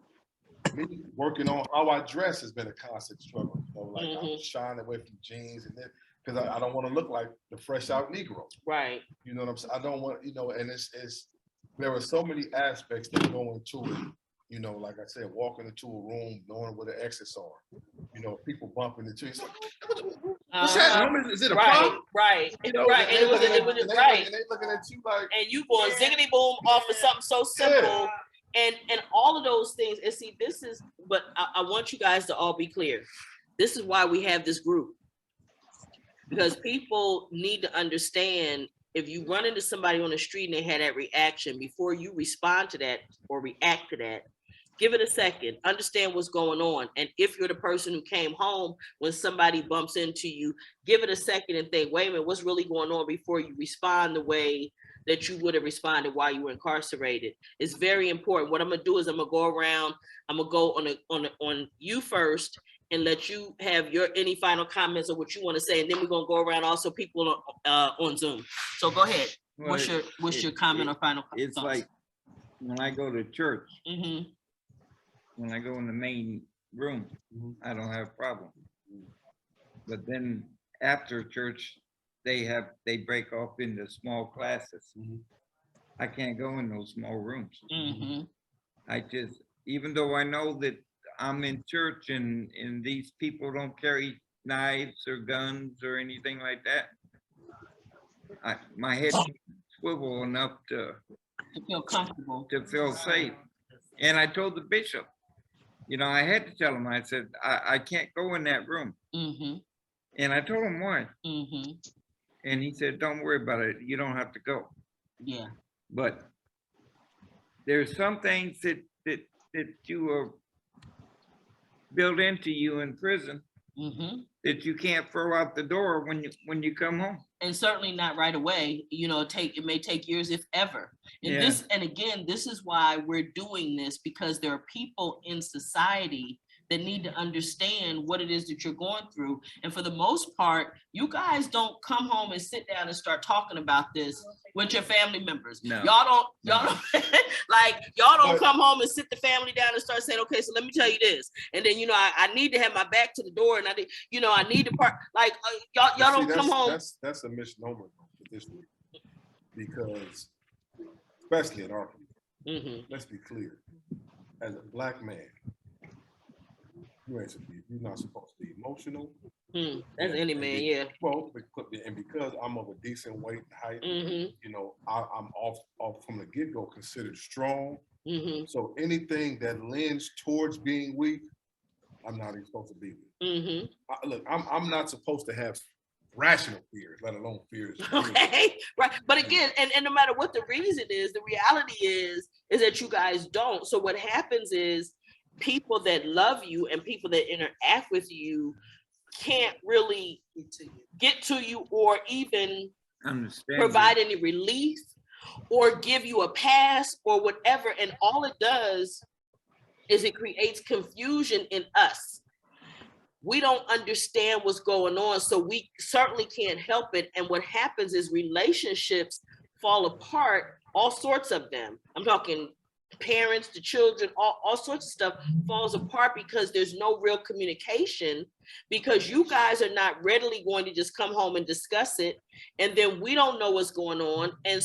me working on how I dress has been a constant struggle. You know, like I'm shying away from jeans and then, because I don't want to look like the fresh out Negro. Right. You know what I'm saying? I don't want, you know, and it's there are so many aspects that go into it. You know, like I said, walking into a room, knowing where the exits are. You know, people bumping into you. It's like, what's happening? Is it a problem? Right. You know, right. And they looking at you like, and you going ziggity boom off of something so simple. And all of those things. And see, this is, but I want you guys to all be clear. This is why we have this group. Because people need to understand, if you run into somebody on the street and they had that reaction, before you respond to that or react to that, give it a second, understand what's going on. And if you're the person who came home when somebody bumps into you, give it a second and think, wait a minute, what's really going on before you respond the way that you would have responded while you were incarcerated. It's very important. What I'm gonna do is I'm gonna go around, I'm gonna go on you first and let you have your any final comments or what you want to say, and then we're gonna go around also people on Zoom. So go ahead. Well, What's your comment or final comment? It's like when I go to church, Mm-hmm. when I go in the main room, I don't have a problem. But then after church, they break off into small classes. I can't go in those small rooms. I just, even though I know that I'm in church and these people don't carry knives or guns or anything like that, my head swivel enough to feel comfortable, to feel safe. And I told the bishop, you know, I had to tell him, I said, I can't go in that room. And I told him why. And he said, don't worry about it. You don't have to go. Yeah. But there's some things that you are built into you in prison that you can't throw out the door when you come home. And certainly not right away. You know, it may take years, if ever. And this is why we're doing this, because there are people in society that need to understand what it is that you're going through. And for the most part, you guys don't come home and sit down and start talking about this with your family members. No. Y'all don't come home and sit the family down and start saying, okay, so let me tell you this. And then, you know, I need to have my back to the door, and I need to part, like, y'all don't come home. That's a misnomer for this week, because especially in our community, let's be clear, as a Black man, you're not supposed to be emotional. That's any man, yeah. Well, and because I'm of a decent weight and height, you know, I'm off from the get-go considered strong. So anything that lends towards being weak, I'm not even supposed to be with. Look, I'm not supposed to have rational fears, let alone fears. Okay, right. But again, and no matter what the reason is, the reality is that you guys don't. So what happens is, people that love you and people that interact with you can't really get to you or even provide any relief or give you a pass or whatever. And all it does is it creates confusion in us. We don't understand what's going on, so we certainly can't help it. And what happens is relationships fall apart, all sorts of them. I'm talking parents, the children, all sorts of stuff falls apart because there's no real communication, because you guys are not readily going to just come home and discuss it. And then we don't know what's going on. And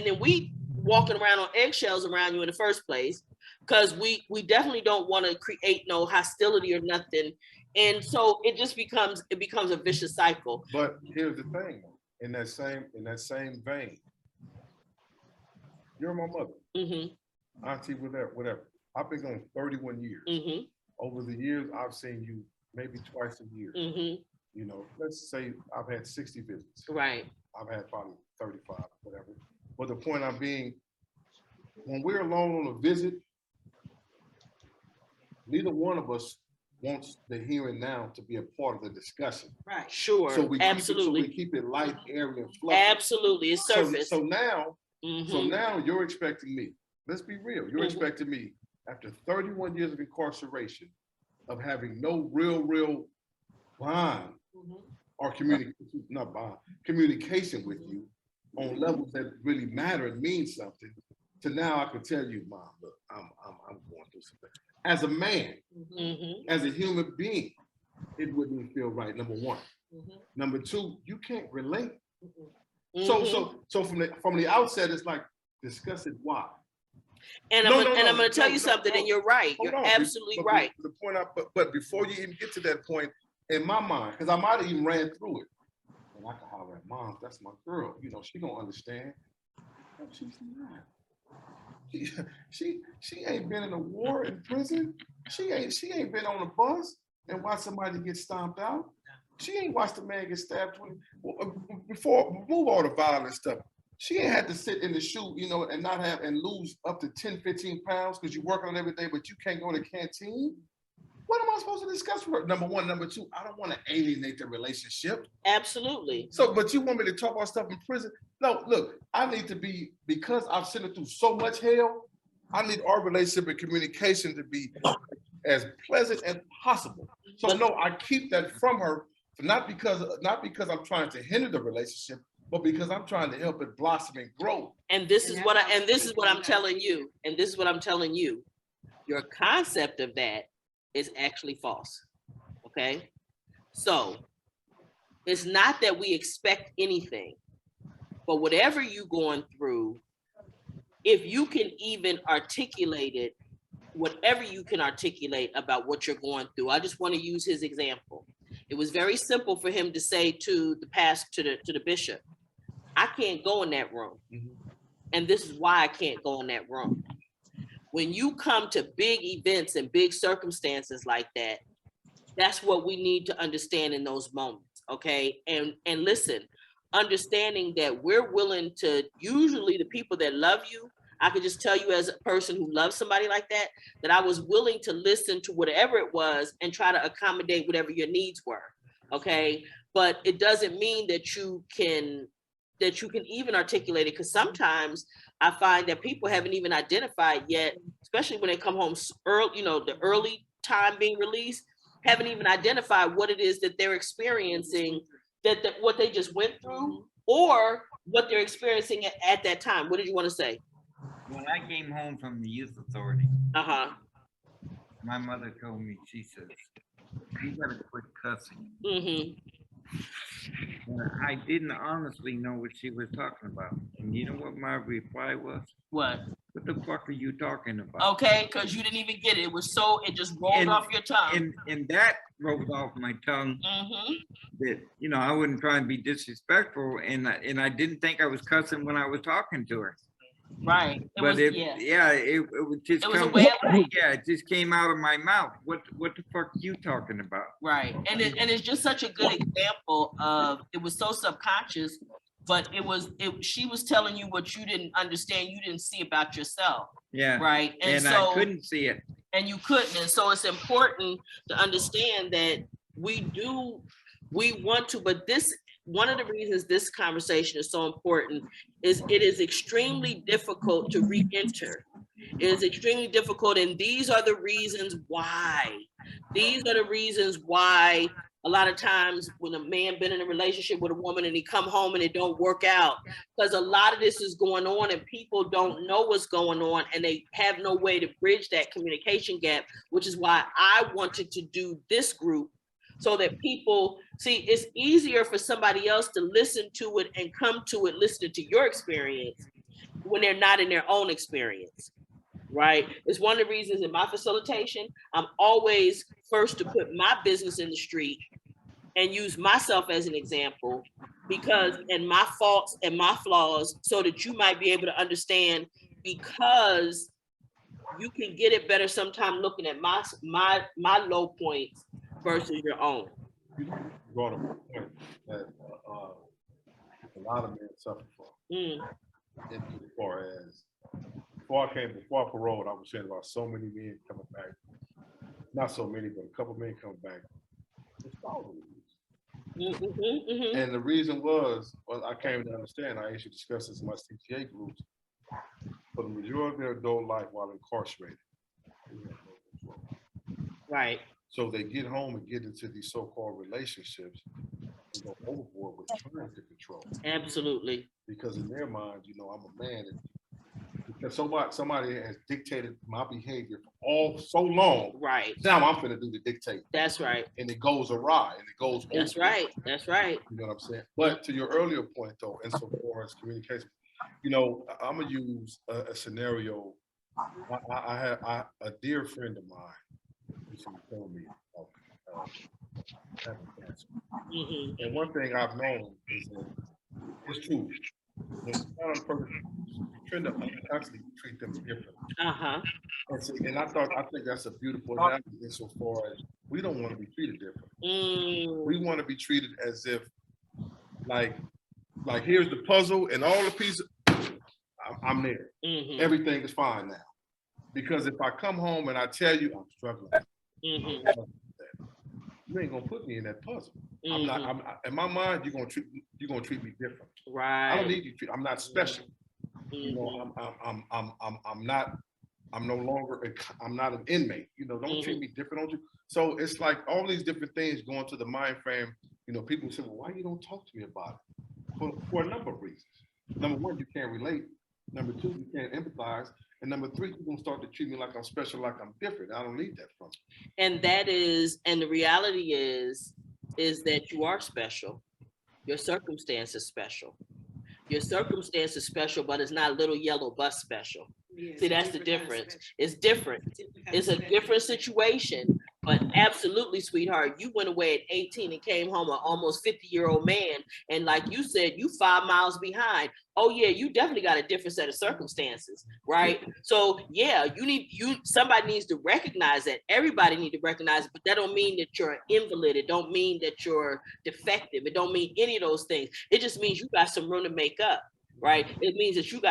then we walking around on eggshells around you in the first place, because we definitely don't want to create no hostility or nothing. And so it just becomes a vicious cycle. But here's the thing, in that same vein, you're my mother, auntie, whatever. I've been going 31 years. Over the years, I've seen you maybe twice a year. You know, let's say I've had 60 visits. Right. I've had probably 35, whatever. But the point I'm being, when we're alone on a visit, neither one of us wants the here and now to be a part of the discussion. Right. Sure. So we Absolutely. keep it light, airy, and fluffy. Absolutely. It's surface. So now you're expecting me. Let's be real. You're expecting me after 31 years of incarceration, of having no real bond or communication with you on levels that really matter and mean something. To now I can tell you, Mom, look, I'm going through something. As a man, as a human being, it wouldn't feel right. Number one. Number two, you can't relate. So from the outset, it's like, discuss it why. And I'm going to tell you something, and you're right. You're absolutely right. The point but before you even get to that point, in my mind, because I might have even ran through it, and I can holler at Mom, that's my girl. You know, she gonna understand. No, she's not. She ain't been in a war in prison. She ain't been on a bus and watched somebody get stomped out. She ain't watched a man get stabbed before. Move all the violent stuff. She ain't had to sit in the shoe, you know, and not have and lose up to 10, 15 pounds because you're working on every day, but you can't go to the canteen. What am I supposed to discuss with her? Number one. Number two, I don't want to alienate the relationship. Absolutely. So, but you want me to talk about stuff in prison? No, look, I need to be, because I've seen it through so much hell, I need our relationship and communication to be as pleasant as possible. So no, I keep that from her, not because I'm trying to hinder the relationship, but because I'm trying to help it blossom and grow. And this is what I'm telling you. And this is what I'm telling you. Your concept of that is actually false. Okay? So it's not that we expect anything, but whatever you're going through, if you can even articulate it, whatever you can articulate about what you're going through. I just want to use his example. It was very simple for him to say to the pastor, to the bishop, I can't go in that room. And this is why I can't go in that room. When you come to big events and big circumstances like that, that's what we need to understand in those moments, okay? And listen, understanding that we're willing to, usually the people that love you, I could just tell you as a person who loves somebody like that, that I was willing to listen to whatever it was and try to accommodate whatever your needs were, okay? But it doesn't mean that you can even articulate it, because sometimes I find that people haven't even identified yet, especially when they come home early, you know, the early time being released, haven't even identified what it is that they're experiencing, that what they just went through, or what they're experiencing at that time. What did you want to say? When I came home from the youth authority, my mother told me, she says, you gotta quit cussing. And I didn't honestly know what she was talking about. And you know what my reply was? What? What the fuck are you talking about? Okay, because you didn't even get it. It just rolled off your tongue. And that rolled off my tongue. That, you know, I wouldn't try and be disrespectful, and I didn't think I was cussing when I was talking to her. Right. It just came out of my mouth. What the fuck are you talking about? Right. And it's just such a good example of, it was so subconscious, but she was telling you what you didn't understand, you didn't see about yourself. Yeah. Right. And so I couldn't see it. And you couldn't. And so it's important to understand that we want to, but one of the reasons this conversation is so important is it is extremely difficult to re-enter. It is extremely difficult, and these are the reasons why. These are the reasons why a lot of times when a man been in a relationship with a woman and he come home and it don't work out, because a lot of this is going on and people don't know what's going on and they have no way to bridge that communication gap, which is why I wanted to do this group, so that people see it's easier for somebody else to listen to it and come to it listening to your experience when they're not in their own experience, right? It's one of the reasons in my facilitation, I'm always first to put my business in the street and use myself as an example because, and my faults and my flaws, so that you might be able to understand, because you can get it better sometime looking at my low points versus your own. You brought up a point that a lot of men suffer from. As far as before I paroled, I was saying about so many men coming back. Not so many, but a couple men coming back. And the reason was, I came to understand, I actually discussed this in my CTA groups, for the majority of their adult life while incarcerated. Right. So they get home and get into these so-called relationships and go overboard with trying to control. Absolutely. Because in their minds, you know, I'm a man, and because somebody has dictated my behavior for so long. Right. Now I'm gonna do the dictate. That's right. And it goes awry, and it goes. That's right. That's right. You know what I'm saying? But to your earlier point, though, insofar as communication, you know, I'm gonna use a scenario. I have a dear friend of mine recently told me about having cancer. And one thing I've known is that it's true. When you're not on purpose, you tend to constantly treat them differently. And I think that's a beautiful analogy insofar as we don't want to be treated different. We want to be treated as if, like here's the puzzle and all the pieces. I'm there. Everything is fine now. Because if I come home and I tell you I'm struggling, you ain't gonna put me in that puzzle. I'm not. In my mind, you're gonna treat me different. Right. I don't need you to treat. I'm not special. You know, I'm not. I'm no longer. I'm not an inmate. You know, don't treat me different. Don't you? So it's like all these different things going to the mind frame. You know, people say, well, why you don't talk to me about it? For a number of reasons. Number one, you can't relate. Number two, you can't empathize. And number three, you're gonna start to treat me like I'm special, like I'm different. I don't need that from you. And that is, and the reality is that you are special. Your circumstance is special. Your circumstance is special, but it's not little yellow bus special. Yeah, See, that's the difference. It's different. It's a different situation. But absolutely, sweetheart, you went away at 18 and came home an almost 50-year-old man. And like you said, you 5 miles behind. Oh yeah, you definitely got a different set of circumstances, right? So yeah, somebody needs to recognize that. Everybody needs to recognize it, but that don't mean that you're an invalid. It don't mean that you're defective. It don't mean any of those things. It just means you got some room to make up. Right? It means that you're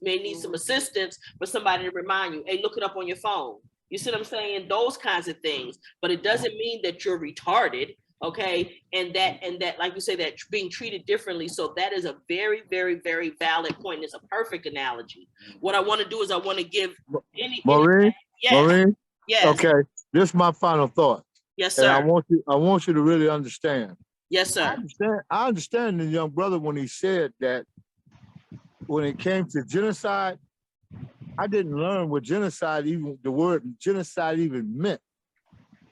may need some assistance for somebody to remind you, hey, look it up on your phone. You see what I'm saying? Those kinds of things. But it doesn't mean that you're retarded, okay? And that, like you say, that being treated differently. So that is a very, very, very valid point. It's a perfect analogy. What I want to do is I want to give Maureen. Yes. Maureen. Yes. Okay. This is my final thought. Yes, sir. And I want you to really understand. Yes, sir. I understand the young brother when he said that when it came to genocide, I didn't learn what the word genocide even meant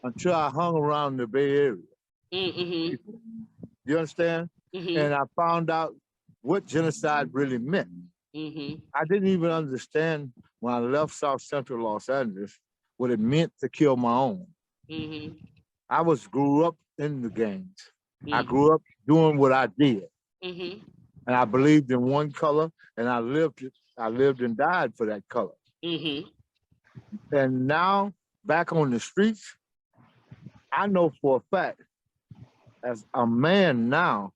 until I hung around the Bay Area. You understand? And I found out what genocide really meant. I didn't even understand when I left South Central Los Angeles what it meant to kill my own. I grew up in the gangs. I grew up doing what I did. And I believed in one color, and I lived and died for that color. And now, back on the streets, I know for a fact, as a man now,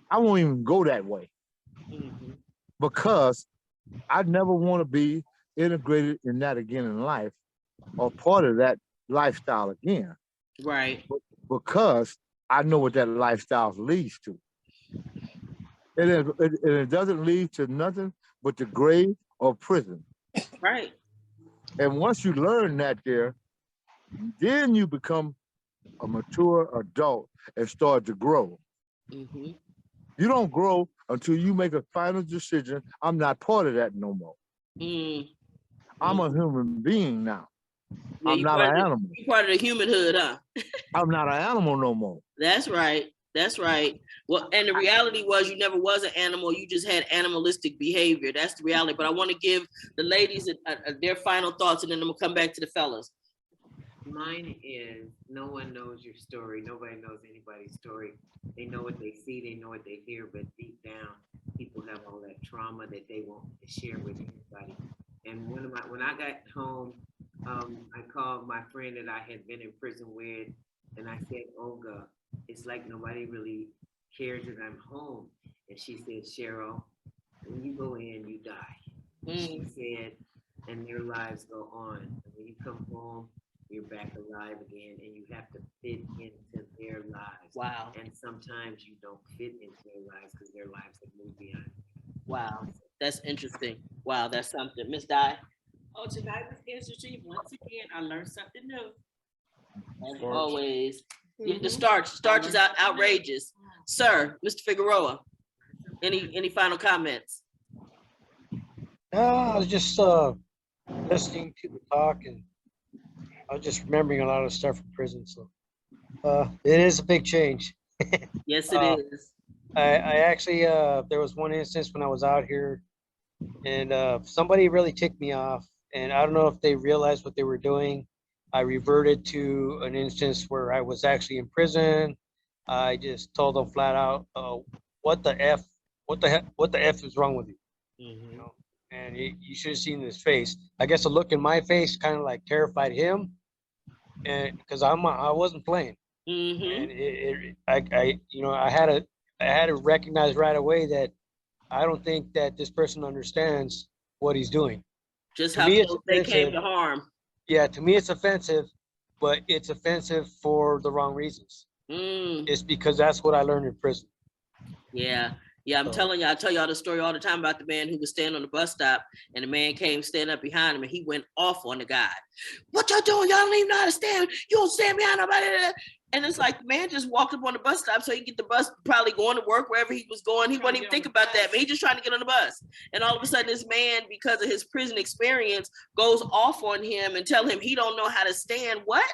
I won't even go that way. Because I never want to be integrated in that again in life, or part of that lifestyle again. Right. Because I know what that lifestyle leads to. It doesn't lead to nothing but the grave or prison. Right. And once you learn that there, then you become a mature adult and start to grow. You don't grow until you make a final decision. I'm not part of that no more. I'm a human being now. Yeah, I'm not an animal. You're part of the human hood, huh? I'm not an animal no more. That's right. That's right. Well, and the reality was you never was an animal. You just had animalistic behavior. That's the reality. But I want to give the ladies their final thoughts, and then I'm going to come back to the fellas. Mine is, no one knows your story. Nobody knows anybody's story. They know what they see, they know what they hear, but deep down, people have all that trauma that they won't share with anybody. And when I got home, I called my friend that I had been in prison with, and I said, Olga, it's like nobody really cares that I'm home. And she said, Cheryl, when you go in, you die. She said, and their lives go on. And when you come home, you're back alive again, and you have to fit into their lives. Wow. And sometimes you don't fit into their lives because their lives have moved beyond. Wow. That's interesting. Wow, that's something. Miss Di? Oh, tonight was Institute. Once again, I learned something new. As always. Yeah, the Mm-hmm. starch is outrageous. Sir, Mr. Figueroa, any final comments? I was just listening to the talk, and I was just remembering a lot of stuff from prison. So it is a big change. Yes, it is. I actually there was one instance when I was out here, and somebody really ticked me off, and I don't know if they realized what they were doing. I reverted to an instance where I was actually in prison. I just told them flat out, what the F is wrong with you? You know? And you should have seen his face. I guess the look in my face kind of like terrified him, and because I wasn't playing, and I had to recognize right away that I don't think that this person understands what he's doing. Just To how me, it's close they came offensive. to harm. Yeah, to me it's offensive, but it's offensive for the wrong reasons. It's because that's what I learned in prison. Yeah. Yeah, I'm telling you, I tell y'all the story all the time about the man who was standing on the bus stop, and the man came stand up behind him, and he went off on the guy. What y'all doing? Y'all don't even know how to stand. You don't stand behind nobody. And it's like the man just walked up on the bus stop so he could get the bus, probably going to work wherever he was going. He wasn't even thinking about that, but he just trying to get on the bus. And all of a sudden, this man, because of his prison experience, goes off on him and tell him he don't know how to stand. What?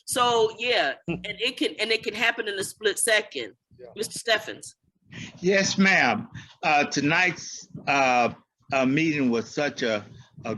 So yeah, and it can happen in a split second. Yeah. Mr. Steffens. Yes, ma'am. Tonight's meeting was such a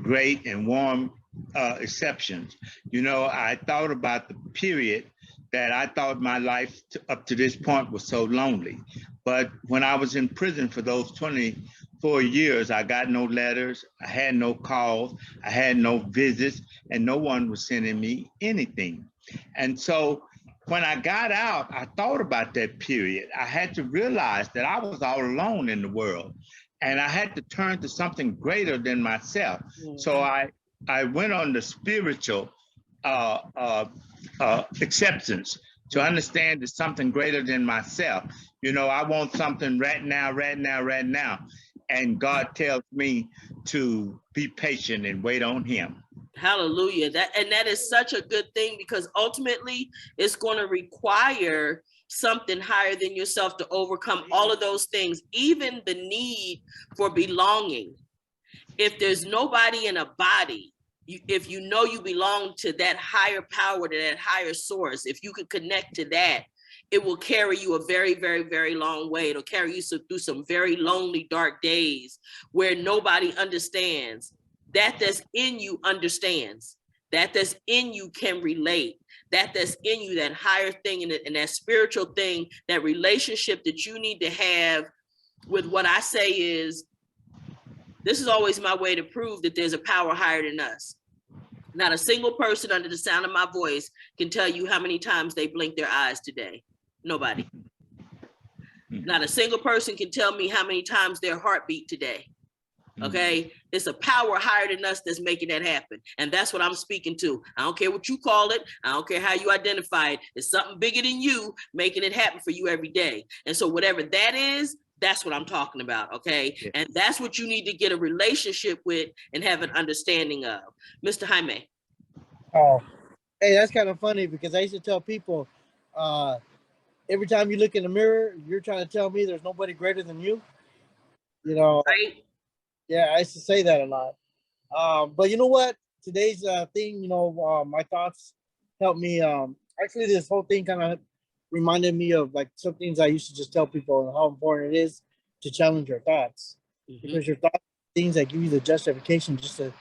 great and warm exception. You know, I thought about the period that I thought my life up to this point was so lonely. But when I was in prison for those 24 years, I got no letters, I had no calls, I had no visits, and no one was sending me anything. And so when I got out, I thought about that period. I had to realize that I was all alone in the world, and I had to turn to something greater than myself. So I went on the spiritual acceptance to understand there's something greater than myself. You know, I want something right now. And God tells me to be patient and wait on him. Hallelujah. That is such a good thing, because ultimately it's going to require something higher than yourself to overcome all of those things, even the need for belonging. If there's nobody in a body, if you know you belong to that higher power, to that higher source, if you could connect to that, it will carry you a very, very, very long way. It'll carry you through some very lonely, dark days where nobody understands. That's in you understands. That's in you can relate. That's in you, that higher thing and that spiritual thing, that relationship that you need to have with what I say is, this is always my way to prove that there's a power higher than us. Not a single person under the sound of my voice can tell you how many times they blinked their eyes today. Nobody. Not a single person can tell me how many times their heart beat today. Okay, it's a power higher than us that's making that happen. And that's what I'm speaking to. I don't care what you call it. I don't care how you identify it. It's something bigger than you making it happen for you every day. And so whatever that is, that's what I'm talking about. Okay. Yeah. And that's what you need to get a relationship with and have an understanding of. Mr. Jaime. Oh, hey, that's kind of funny, because I used to tell people, every time you look in the mirror, you're trying to tell me there's nobody greater than you. You know, right? Yeah, I used to say that a lot. But you know what? Today's thing, my thoughts helped me. Actually, this whole thing kind of reminded me of like some things I used to just tell people, and how important it is to challenge your thoughts. Because your thoughts are things that give you the justification just to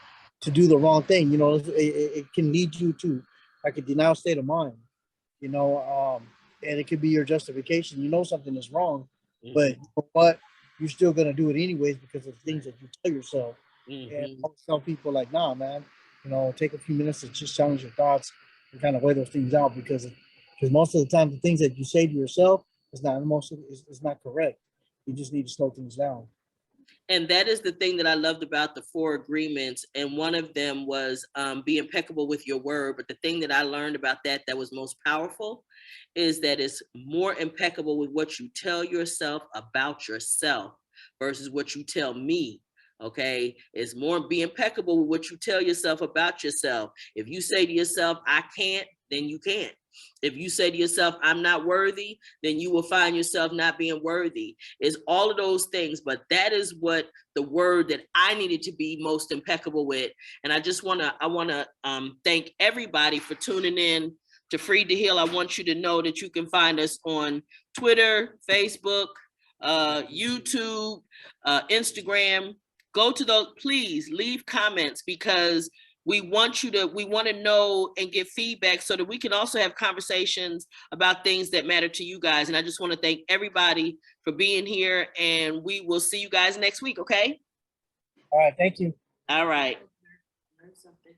do the wrong thing. You know, it can lead you to like a denial state of mind, you know, and it could be your justification. You know something is wrong, but you're still gonna do it anyways because of things that you tell yourself. And I always tell people like, nah, man, you know, take a few minutes to just challenge your thoughts and kind of weigh those things out because most of the time the things that you say to yourself is not is not correct. You just need to slow things down. And that is the thing that I loved about the 4 agreements. And one of them was be impeccable with your word. But the thing that I learned about that was most powerful is that it's more impeccable with what you tell yourself about yourself versus what you tell me. Okay, it's more be impeccable with what you tell yourself about yourself. If you say to yourself, I can't, then you can't. If you say to yourself, I'm not worthy, then you will find yourself not being worthy. It's all of those things, but that is what the word that I needed to be most impeccable with. And I just want to thank everybody for tuning in to Free to Heal. I want you to know that you can find us on Twitter, Facebook, YouTube, Instagram. Go to those, please leave comments because we want to know and get feedback so that we can also have conversations about things that matter to you guys. And I just want to thank everybody for being here, and we will see you guys next week. Okay. All right. Thank you. All right. Learn something.